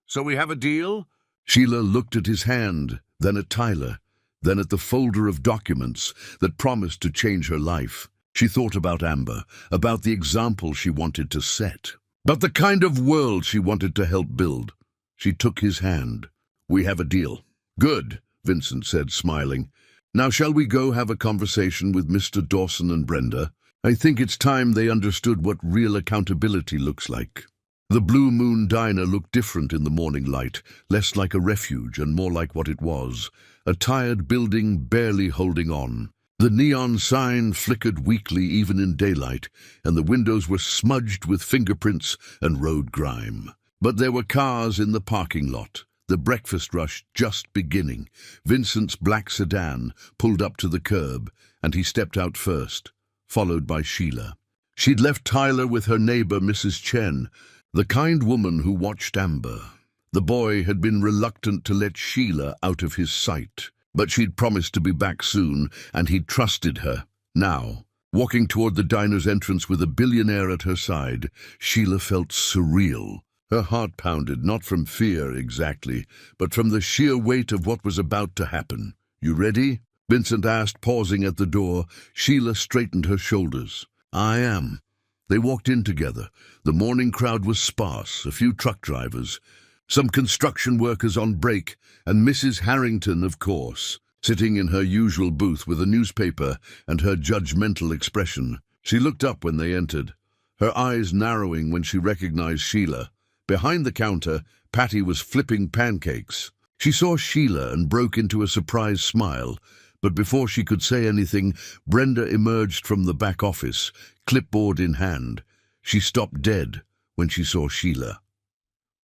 So we have a deal? Sheila looked at his hand, then at Tyler, then at the folder of documents that promised to change her life. She thought about Amber, about the example she wanted to set, about the kind of world she wanted to help build. She took his hand. We have a deal. Good, Vincent said, smiling. Now shall we go have a conversation with Mr. Dawson and Brenda? I think it's time they understood what real accountability looks like. The Blue Moon Diner looked different in the morning light, less like a refuge and more like what it was, a tired building barely holding on. The neon sign flickered weakly even in daylight, and the windows were smudged with fingerprints and road grime. But there were cars in the parking lot, the breakfast rush just beginning. Vincent's black sedan pulled up to the curb, and he stepped out first, followed by Sheila. She'd left Tyler with her neighbor, Mrs. Chen, the kind woman who watched Amber. The boy had been reluctant to let Sheila out of his sight, but she'd promised to be back soon, and he'd trusted her. Now, walking toward the diner's entrance with a billionaire at her side, Sheila felt surreal. Her heart pounded, not from fear exactly, but from the sheer weight of what was about to happen. "You ready?" Vincent asked, pausing at the door. Sheila straightened her shoulders. "I am." They walked in together. The morning crowd was sparse, a few truck drivers, some construction workers on break, and Mrs. Harrington, of course, sitting in her usual booth with a newspaper and her judgmental expression. She looked up when they entered, her eyes narrowing when she recognized Sheila. Behind the counter, Patty was flipping pancakes. She saw Sheila and broke into a surprised smile, but before she could say anything, Brenda emerged from the back office, clipboard in hand. She stopped dead when she saw Sheila.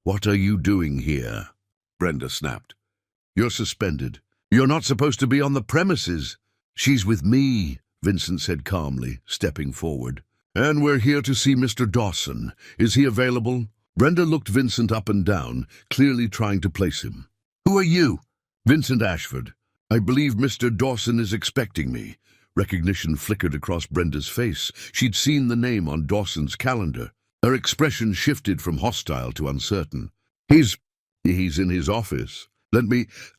"What are you doing here?" Brenda snapped. "You're suspended. You're not supposed to be on the premises." "She's with me," Vincent said calmly, stepping forward. "And we're here to see Mr. Dawson. Is he available?" Brenda looked Vincent up and down, clearly trying to place him. "Who are you?" "Vincent Ashford. I believe Mr. Dawson is expecting me." Recognition flickered across Brenda's face. She'd seen the name on Dawson's calendar. Her expression shifted from hostile to uncertain. He's in his office.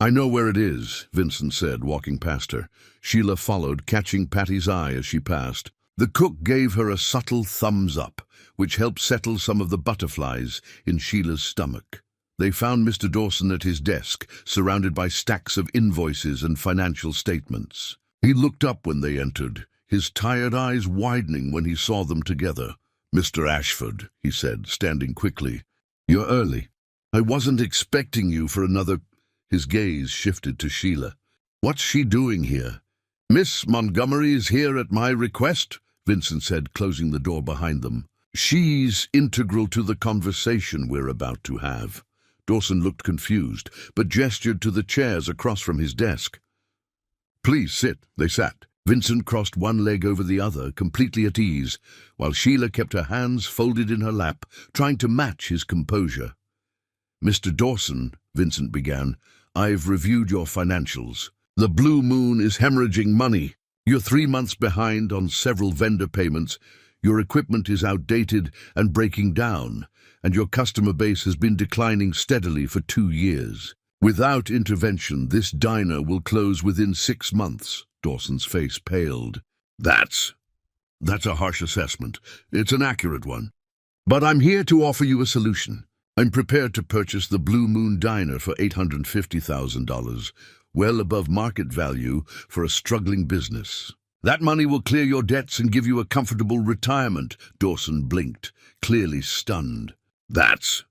I know where it is," Vincent said, walking past her. Sheila followed, catching Patty's eye as she passed. The cook gave her a subtle thumbs up, which helped settle some of the butterflies in Sheila's stomach. They found Mr. Dawson at his desk, surrounded by stacks of invoices and financial statements. He looked up when they entered, his tired eyes widening when he saw them together. "Mr. Ashford," he said, standing quickly. "You're early. I wasn't expecting you for another—" His gaze shifted to Sheila. "What's she doing here?" "Miss Montgomery is here at my request," Vincent said, closing the door behind them. "She's integral to the conversation we're about to have." Dawson looked confused, but gestured to the chairs across from his desk. "Please sit." They sat. Vincent crossed one leg over the other, completely at ease, while Sheila kept her hands folded in her lap, trying to match his composure. "Mr. Dawson," Vincent began, "I've reviewed your financials. The Blue Moon is hemorrhaging money. You're 3 months behind on several vendor payments. Your equipment is outdated and breaking down, and your customer base has been declining steadily for 2 years. Without intervention, this diner will close within 6 months. Dawson's face paled. That's a harsh assessment. It's an accurate one. But I'm here to offer you a solution. I'm prepared to purchase the Blue Moon Diner for $850,000, well above market value for a struggling business. That money will clear your debts and give you a comfortable retirement. Dawson blinked, clearly stunned. That's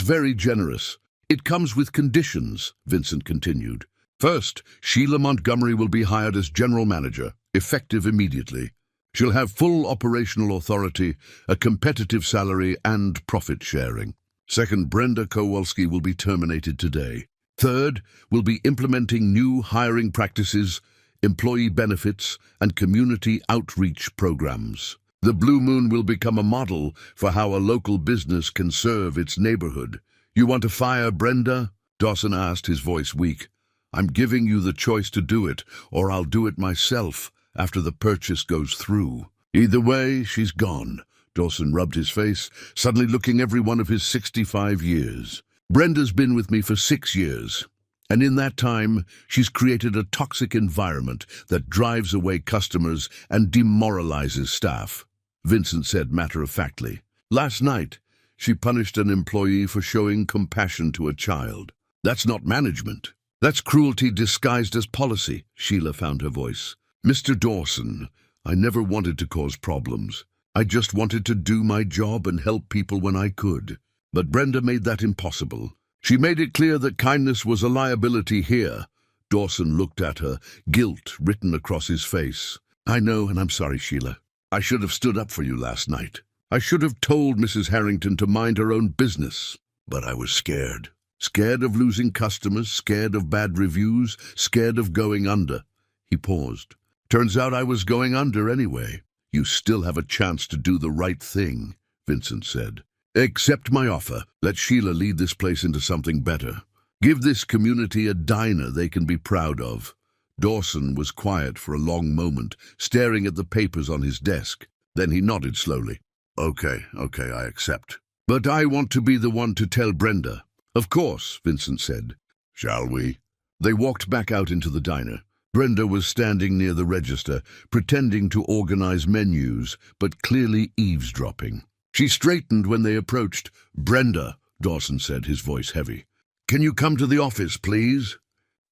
very generous. It comes with conditions, Vincent continued. First, Sheila Montgomery will be hired as general manager, effective immediately. She'll have full operational authority, a competitive salary, and profit sharing. Second, Brenda Kowalski will be terminated today. Third, we'll be implementing new hiring practices, employee benefits, and community outreach programs. The Blue Moon will become a model for how a local business can serve its neighborhood. You want to fire Brenda? Dawson asked, his voice weak. I'm giving you the choice to do it, or I'll do it myself after the purchase goes through. Either way, she's gone. Dawson rubbed his face, suddenly looking every one of his 65 years. Brenda's been with me for 6 years, and in that time, she's created a toxic environment that drives away customers and demoralizes staff, Vincent said matter-of-factly. Last night, she punished an employee for showing compassion to a child. That's not management. That's cruelty disguised as policy, Sheila found her voice. Mr. Dawson, I never wanted to cause problems. I just wanted to do my job and help people when I could. But Brenda made that impossible. She made it clear that kindness was a liability here, Dawson looked at her, guilt written across his face. "I know, and I'm sorry, Sheila. I should have stood up for you last night. I should have told Mrs. Harrington to mind her own business. But I was scared. Scared of losing customers, scared of bad reviews, scared of going under." He paused. "Turns out I was going under anyway." "You still have a chance to do the right thing," Vincent said. "Accept my offer. Let Sheila lead this place into something better. Give this community a diner they can be proud of." Dawson was quiet for a long moment, staring at the papers on his desk. Then he nodded slowly. Okay, I accept. But I want to be the one to tell Brenda." "Of course," Vincent said. "Shall we?" They walked back out into the diner. Brenda was standing near the register, pretending to organize menus, but clearly eavesdropping. She straightened when they approached. "Brenda," Dawson said, his voice heavy. "Can you come to the office, please?"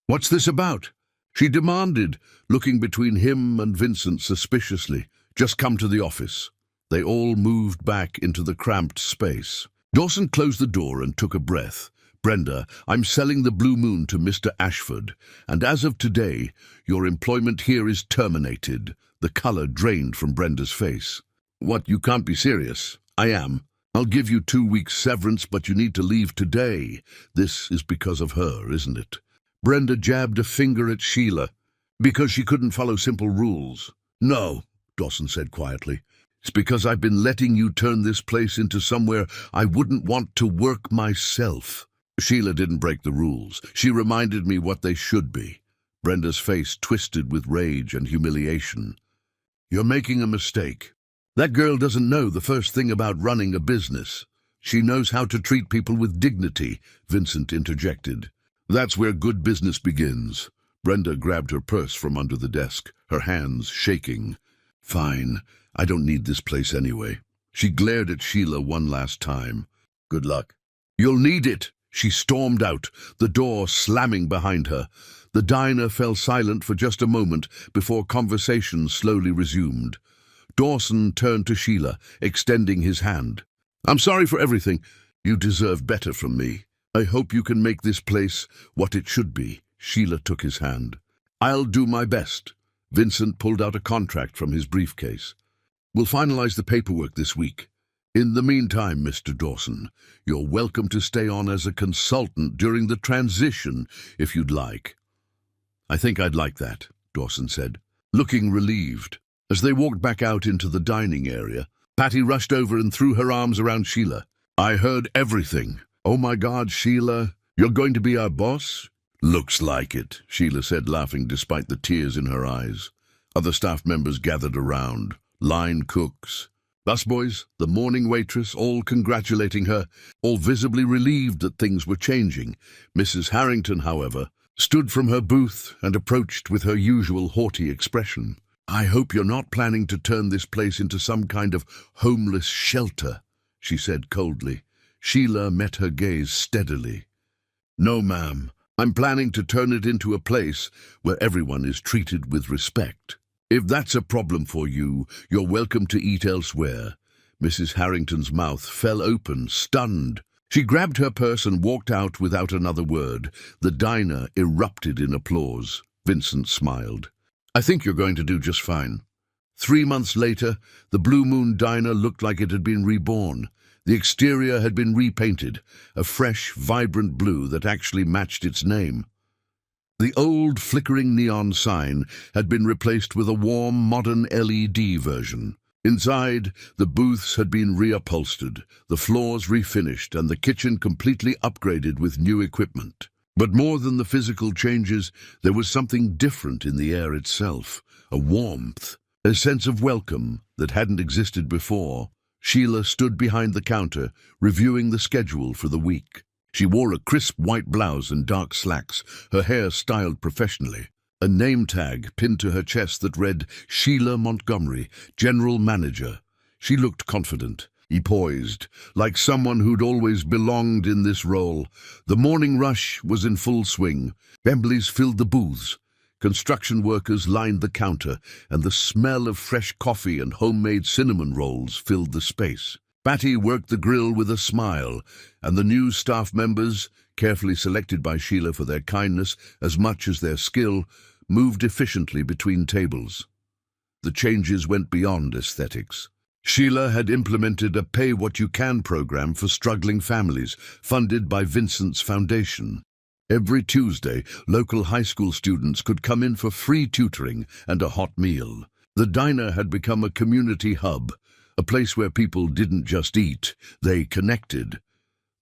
"What's this about?" she demanded, looking between him and Vincent suspiciously. "Just come to the office." They all moved back into the cramped space. Dawson closed the door and took a breath. "Brenda, I'm selling the Blue Moon to Mr. Ashford, and as of today, your employment here is terminated." The color drained from Brenda's face. "What, you can't be serious?" "I am. I'll give you 2 weeks severance, but you need to leave today. This is because of her, isn't it?" Brenda jabbed a finger at Sheila. "Because she couldn't follow simple rules." "No," Dawson said quietly. "It's because I've been letting you turn this place into somewhere I wouldn't want to work myself." "Sheila didn't break the rules. She reminded me what they should be." Brenda's face twisted with rage and humiliation. "You're making a mistake. That girl doesn't know the first thing about running a business. She knows how to treat people with dignity," Vincent interjected. "That's where good business begins." Brenda grabbed her purse from under the desk, her hands shaking. "Fine. I don't need this place anyway." She glared at Sheila one last time. "Good luck." "You'll need it." She stormed out, the door slamming behind her. The diner fell silent for just a moment before conversation slowly resumed. Dawson turned to Sheila, extending his hand. "I'm sorry for everything. You deserve better from me. I hope you can make this place what it should be." Sheila took his hand. "I'll do my best." Vincent pulled out a contract from his briefcase. "We'll finalize the paperwork this week. In the meantime, Mr. Dawson, you're welcome to stay on as a consultant during the transition, if you'd like." "I think I'd like that," Dawson said, looking relieved. As they walked back out into the dining area, Patty rushed over and threw her arms around Sheila. "I heard everything." "Oh my God, Sheila, you're going to be our boss?" "Looks like it," Sheila said, laughing despite the tears in her eyes. Other staff members gathered around. Line cooks, busboys, the morning waitress, all congratulating her, all visibly relieved that things were changing. Mrs. Harrington, however, stood from her booth and approached with her usual haughty expression. "I hope you're not planning to turn this place into some kind of homeless shelter," she said coldly. Sheila met her gaze steadily. "No, ma'am. I'm planning to turn it into a place where everyone is treated with respect. If that's a problem for you, you're welcome to eat elsewhere." Mrs. Harrington's mouth fell open, stunned. She grabbed her purse and walked out without another word. The diner erupted in applause. Vincent smiled. "I think you're going to do just fine." 3 months later, the Blue Moon Diner looked like it had been reborn. The exterior had been repainted, a fresh, vibrant blue that actually matched its name. The old flickering neon sign had been replaced with a warm, modern LED version. Inside, the booths had been reupholstered, the floors refinished, and the kitchen completely upgraded with new equipment. But more than the physical changes, there was something different in the air itself, a warmth, a sense of welcome that hadn't existed before. Sheila stood behind the counter, reviewing the schedule for the week. She wore a crisp white blouse and dark slacks, her hair styled professionally. A name tag pinned to her chest that read Sheila Montgomery, General Manager. She looked confident, poised, like someone who'd always belonged in this role. The morning rush was in full swing. Families filled the booths. Construction workers lined the counter, and the smell of fresh coffee and homemade cinnamon rolls filled the space. Patty worked the grill with a smile, and the new staff members carefully selected by Sheila for their kindness as much as their skill, moved efficiently between tables. The changes went beyond aesthetics. Sheila had implemented a pay-what-you-can program for struggling families, funded by Vincent's foundation. Every Tuesday, local high school students could come in for free tutoring and a hot meal. The diner had become a community hub, a place where people didn't just eat, they connected.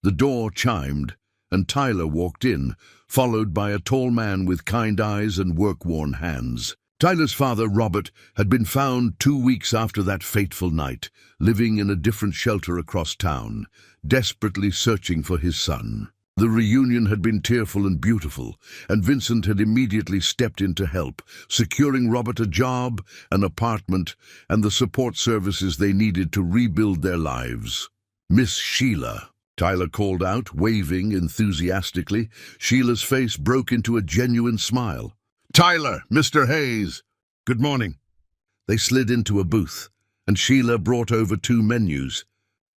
The door chimed, and Tyler walked in, followed by a tall man with kind eyes and work-worn hands. Tyler's father, Robert, had been found 2 weeks after that fateful night, living in a different shelter across town, desperately searching for his son. The reunion had been tearful and beautiful, and Vincent had immediately stepped in to help, securing Robert a job, an apartment, and the support services they needed to rebuild their lives. "Miss Sheila," Tyler called out, waving enthusiastically. Sheila's face broke into a genuine smile. "Tyler, Mr. Hayes. Good morning." They slid into a booth, and Sheila brought over 2 menus.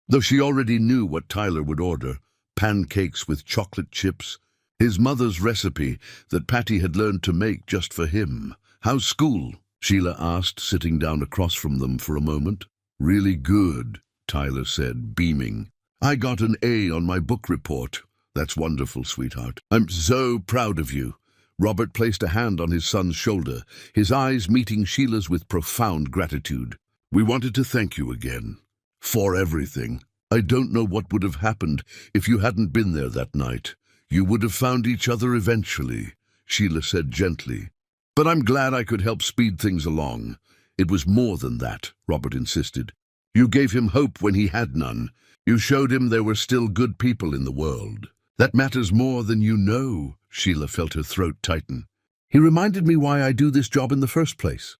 Though she already knew what Tyler would order, pancakes with chocolate chips, his mother's recipe that Patty had learned to make just for him. "How's school?" Sheila asked, sitting down across from them for a moment. "Really good," Tyler said, beaming. "I got an A on my book report." "That's wonderful, sweetheart. I'm so proud of you." Robert placed a hand on his son's shoulder, his eyes meeting Sheila's with profound gratitude. "We wanted to thank you again. For everything. I don't know what would have happened if you hadn't been there that night. You would have found each other eventually," Sheila said gently. "But I'm glad I could help speed things along." "It was more than that," Robert insisted. "You gave him hope when he had none. You showed him there were still good people in the world. That matters more than you know." Sheila felt her throat tighten. "He reminded me why I do this job in the first place."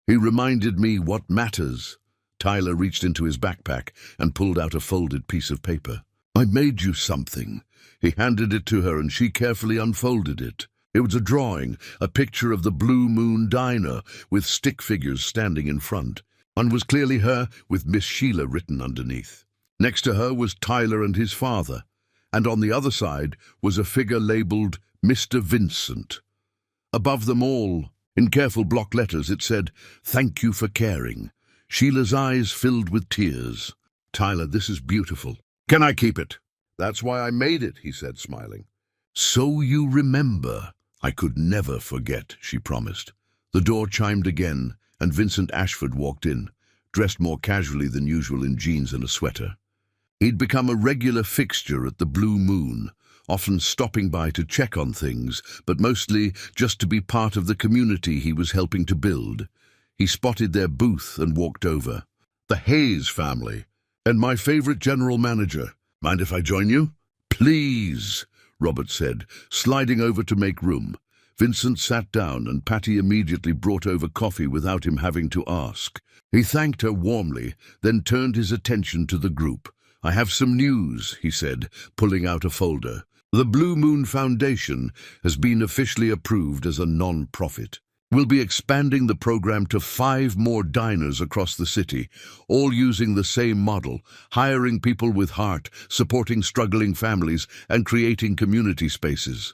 "He reminded me what matters." Tyler reached into his backpack and pulled out a folded piece of paper. "I made you something." He handed it to her and she carefully unfolded it. It was a drawing, a picture of the Blue Moon Diner with stick figures standing in front. One was clearly her, with Miss Sheila written underneath. Next to her was Tyler and his father, and on the other side was a figure labeled Mr. Vincent. Above them all, in careful block letters, it said, "Thank you for caring." Sheila's eyes filled with tears. "Tyler, this is beautiful. Can I keep it?" "That's why I made it," he said, smiling. "So you remember." "I could never forget," she promised. The door chimed again, and Vincent Ashford walked in, dressed more casually than usual in jeans and a sweater. He'd become a regular fixture at the Blue Moon, often stopping by to check on things, but mostly just to be part of the community he was helping to build. He spotted their booth and walked over. "The Hayes family, and my favorite general manager. Mind if I join you?" "Please," Robert said, sliding over to make room. Vincent sat down, and Patty immediately brought over coffee without him having to ask. He thanked her warmly, then turned his attention to the group. "I have some news," he said, pulling out a folder. "The Blue Moon Foundation has been officially approved as a non-profit. We'll be expanding the program to 5 more diners across the city, all using the same model, hiring people with heart, supporting struggling families, and creating community spaces."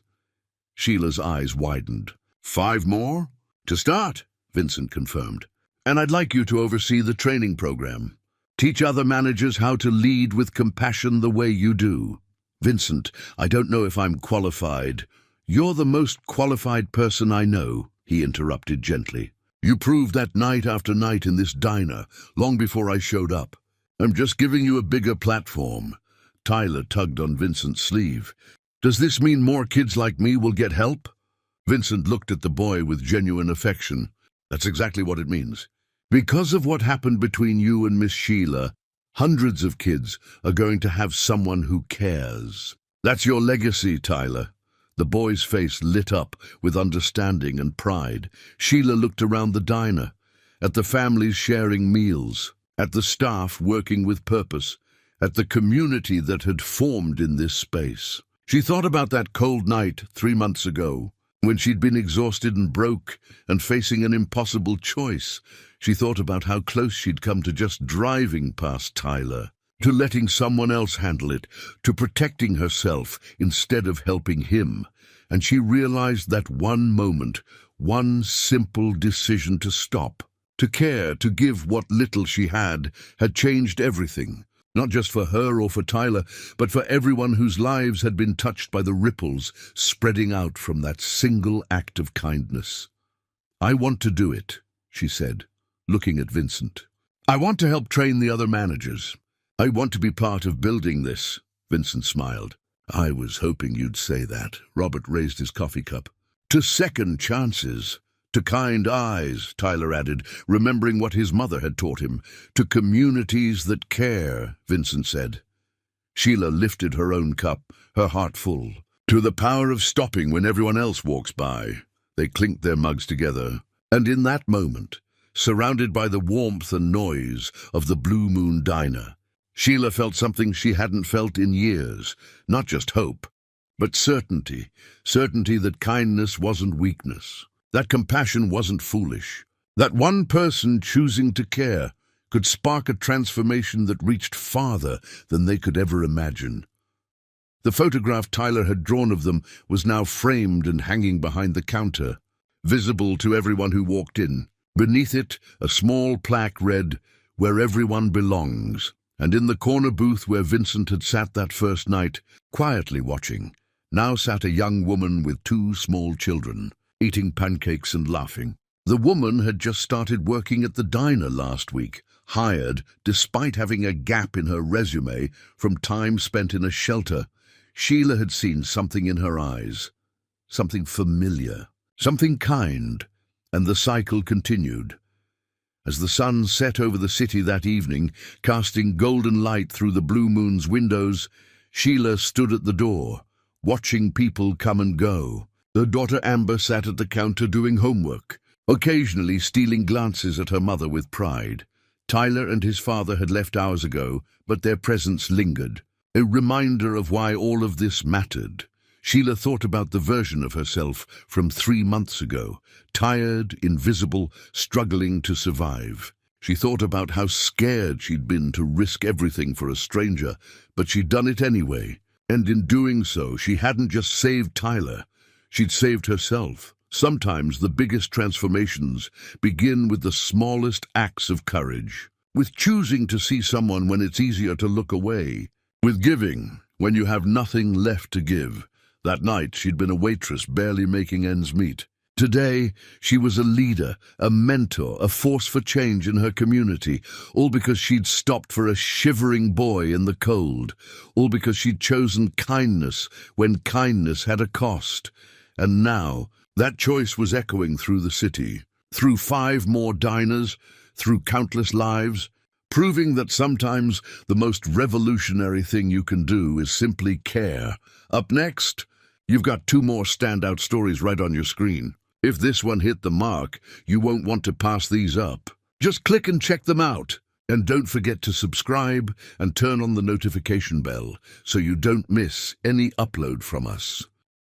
Sheila's eyes widened. 5 more? "To start," Vincent confirmed. "And I'd like you to oversee the training program. Teach other managers how to lead with compassion the way you do." "Vincent, I don't know if I'm qualified." "You're the most qualified person I know," he interrupted gently. "You proved that night after night in this diner, long before I showed up. I'm just giving you a bigger platform." Tyler tugged on Vincent's sleeve. "Does this mean more kids like me will get help?" Vincent looked at the boy with genuine affection. "That's exactly what it means. Because of what happened between you and Miss Sheila, hundreds of kids are going to have someone who cares. That's your legacy, Tyler." The boy's face lit up with understanding and pride. Sheila looked around the diner, at the families sharing meals, at the staff working with purpose, at the community that had formed in this space. She thought about that cold night 3 months ago, when she'd been exhausted and broke and facing an impossible choice. She thought about how close she'd come to just driving past Tyler. to letting someone else handle it, to protecting herself instead of helping him. And she realized that one moment, one simple decision to stop, to care, to give what little she had changed everything. Not just for her or for Tyler, but for everyone whose lives had been touched by the ripples spreading out from that single act of kindness. "I want to do it," she said, looking at Vincent. "I want to help train the other managers. I want to be part of building this." Vincent smiled. "I was hoping you'd say that." Robert raised his coffee cup. "To second chances. To kind eyes," Tyler added, remembering what his mother had taught him. "To communities that care," Vincent said. Sheila lifted her own cup, her heart full. "To the power of stopping when everyone else walks by." They clinked their mugs together, and in that moment, surrounded by the warmth and noise of the Blue Moon Diner, Sheila felt something she hadn't felt in years. Not just hope, but certainty. Certainty that kindness wasn't weakness, that compassion wasn't foolish, that one person choosing to care could spark a transformation that reached farther than they could ever imagine. The photograph Tyler had drawn of them was now framed and hanging behind the counter, visible to everyone who walked in. Beneath it, a small plaque read, "Where everyone belongs." And in the corner booth where Vincent had sat that first night, quietly watching, now sat a young woman with 2 small children, eating pancakes and laughing. The woman had just started working at the diner last week, hired despite having a gap in her resume from time spent in a shelter. Sheila had seen something in her eyes, something familiar, something kind, and the cycle continued. As the sun set over the city that evening, casting golden light through the Blue Moon's windows, Sheila stood at the door, watching people come and go. Her daughter Amber sat at the counter doing homework, occasionally stealing glances at her mother with pride. Tyler and his father had left hours ago, but their presence lingered, a reminder of why all of this mattered. Sheila thought about the version of herself from 3 months ago, tired, invisible, struggling to survive. She thought about how scared she'd been to risk everything for a stranger, but she'd done it anyway. And in doing so, she hadn't just saved Tyler, she'd saved herself. Sometimes the biggest transformations begin with the smallest acts of courage, with choosing to see someone when it's easier to look away, with giving when you have nothing left to give. That night, she'd been a waitress, barely making ends meet. Today, she was a leader, a mentor, a force for change in her community, all because she'd stopped for a shivering boy in the cold, all because she'd chosen kindness when kindness had a cost. And now, that choice was echoing through the city, through 5 more diners, through countless lives, proving that sometimes the most revolutionary thing you can do is simply care. Up next, you've got 2 more standout stories right on your screen. If this one hit the mark, you won't want to pass these up. Just click and check them out. And don't forget to subscribe and turn on the notification bell so you don't miss any upload from us.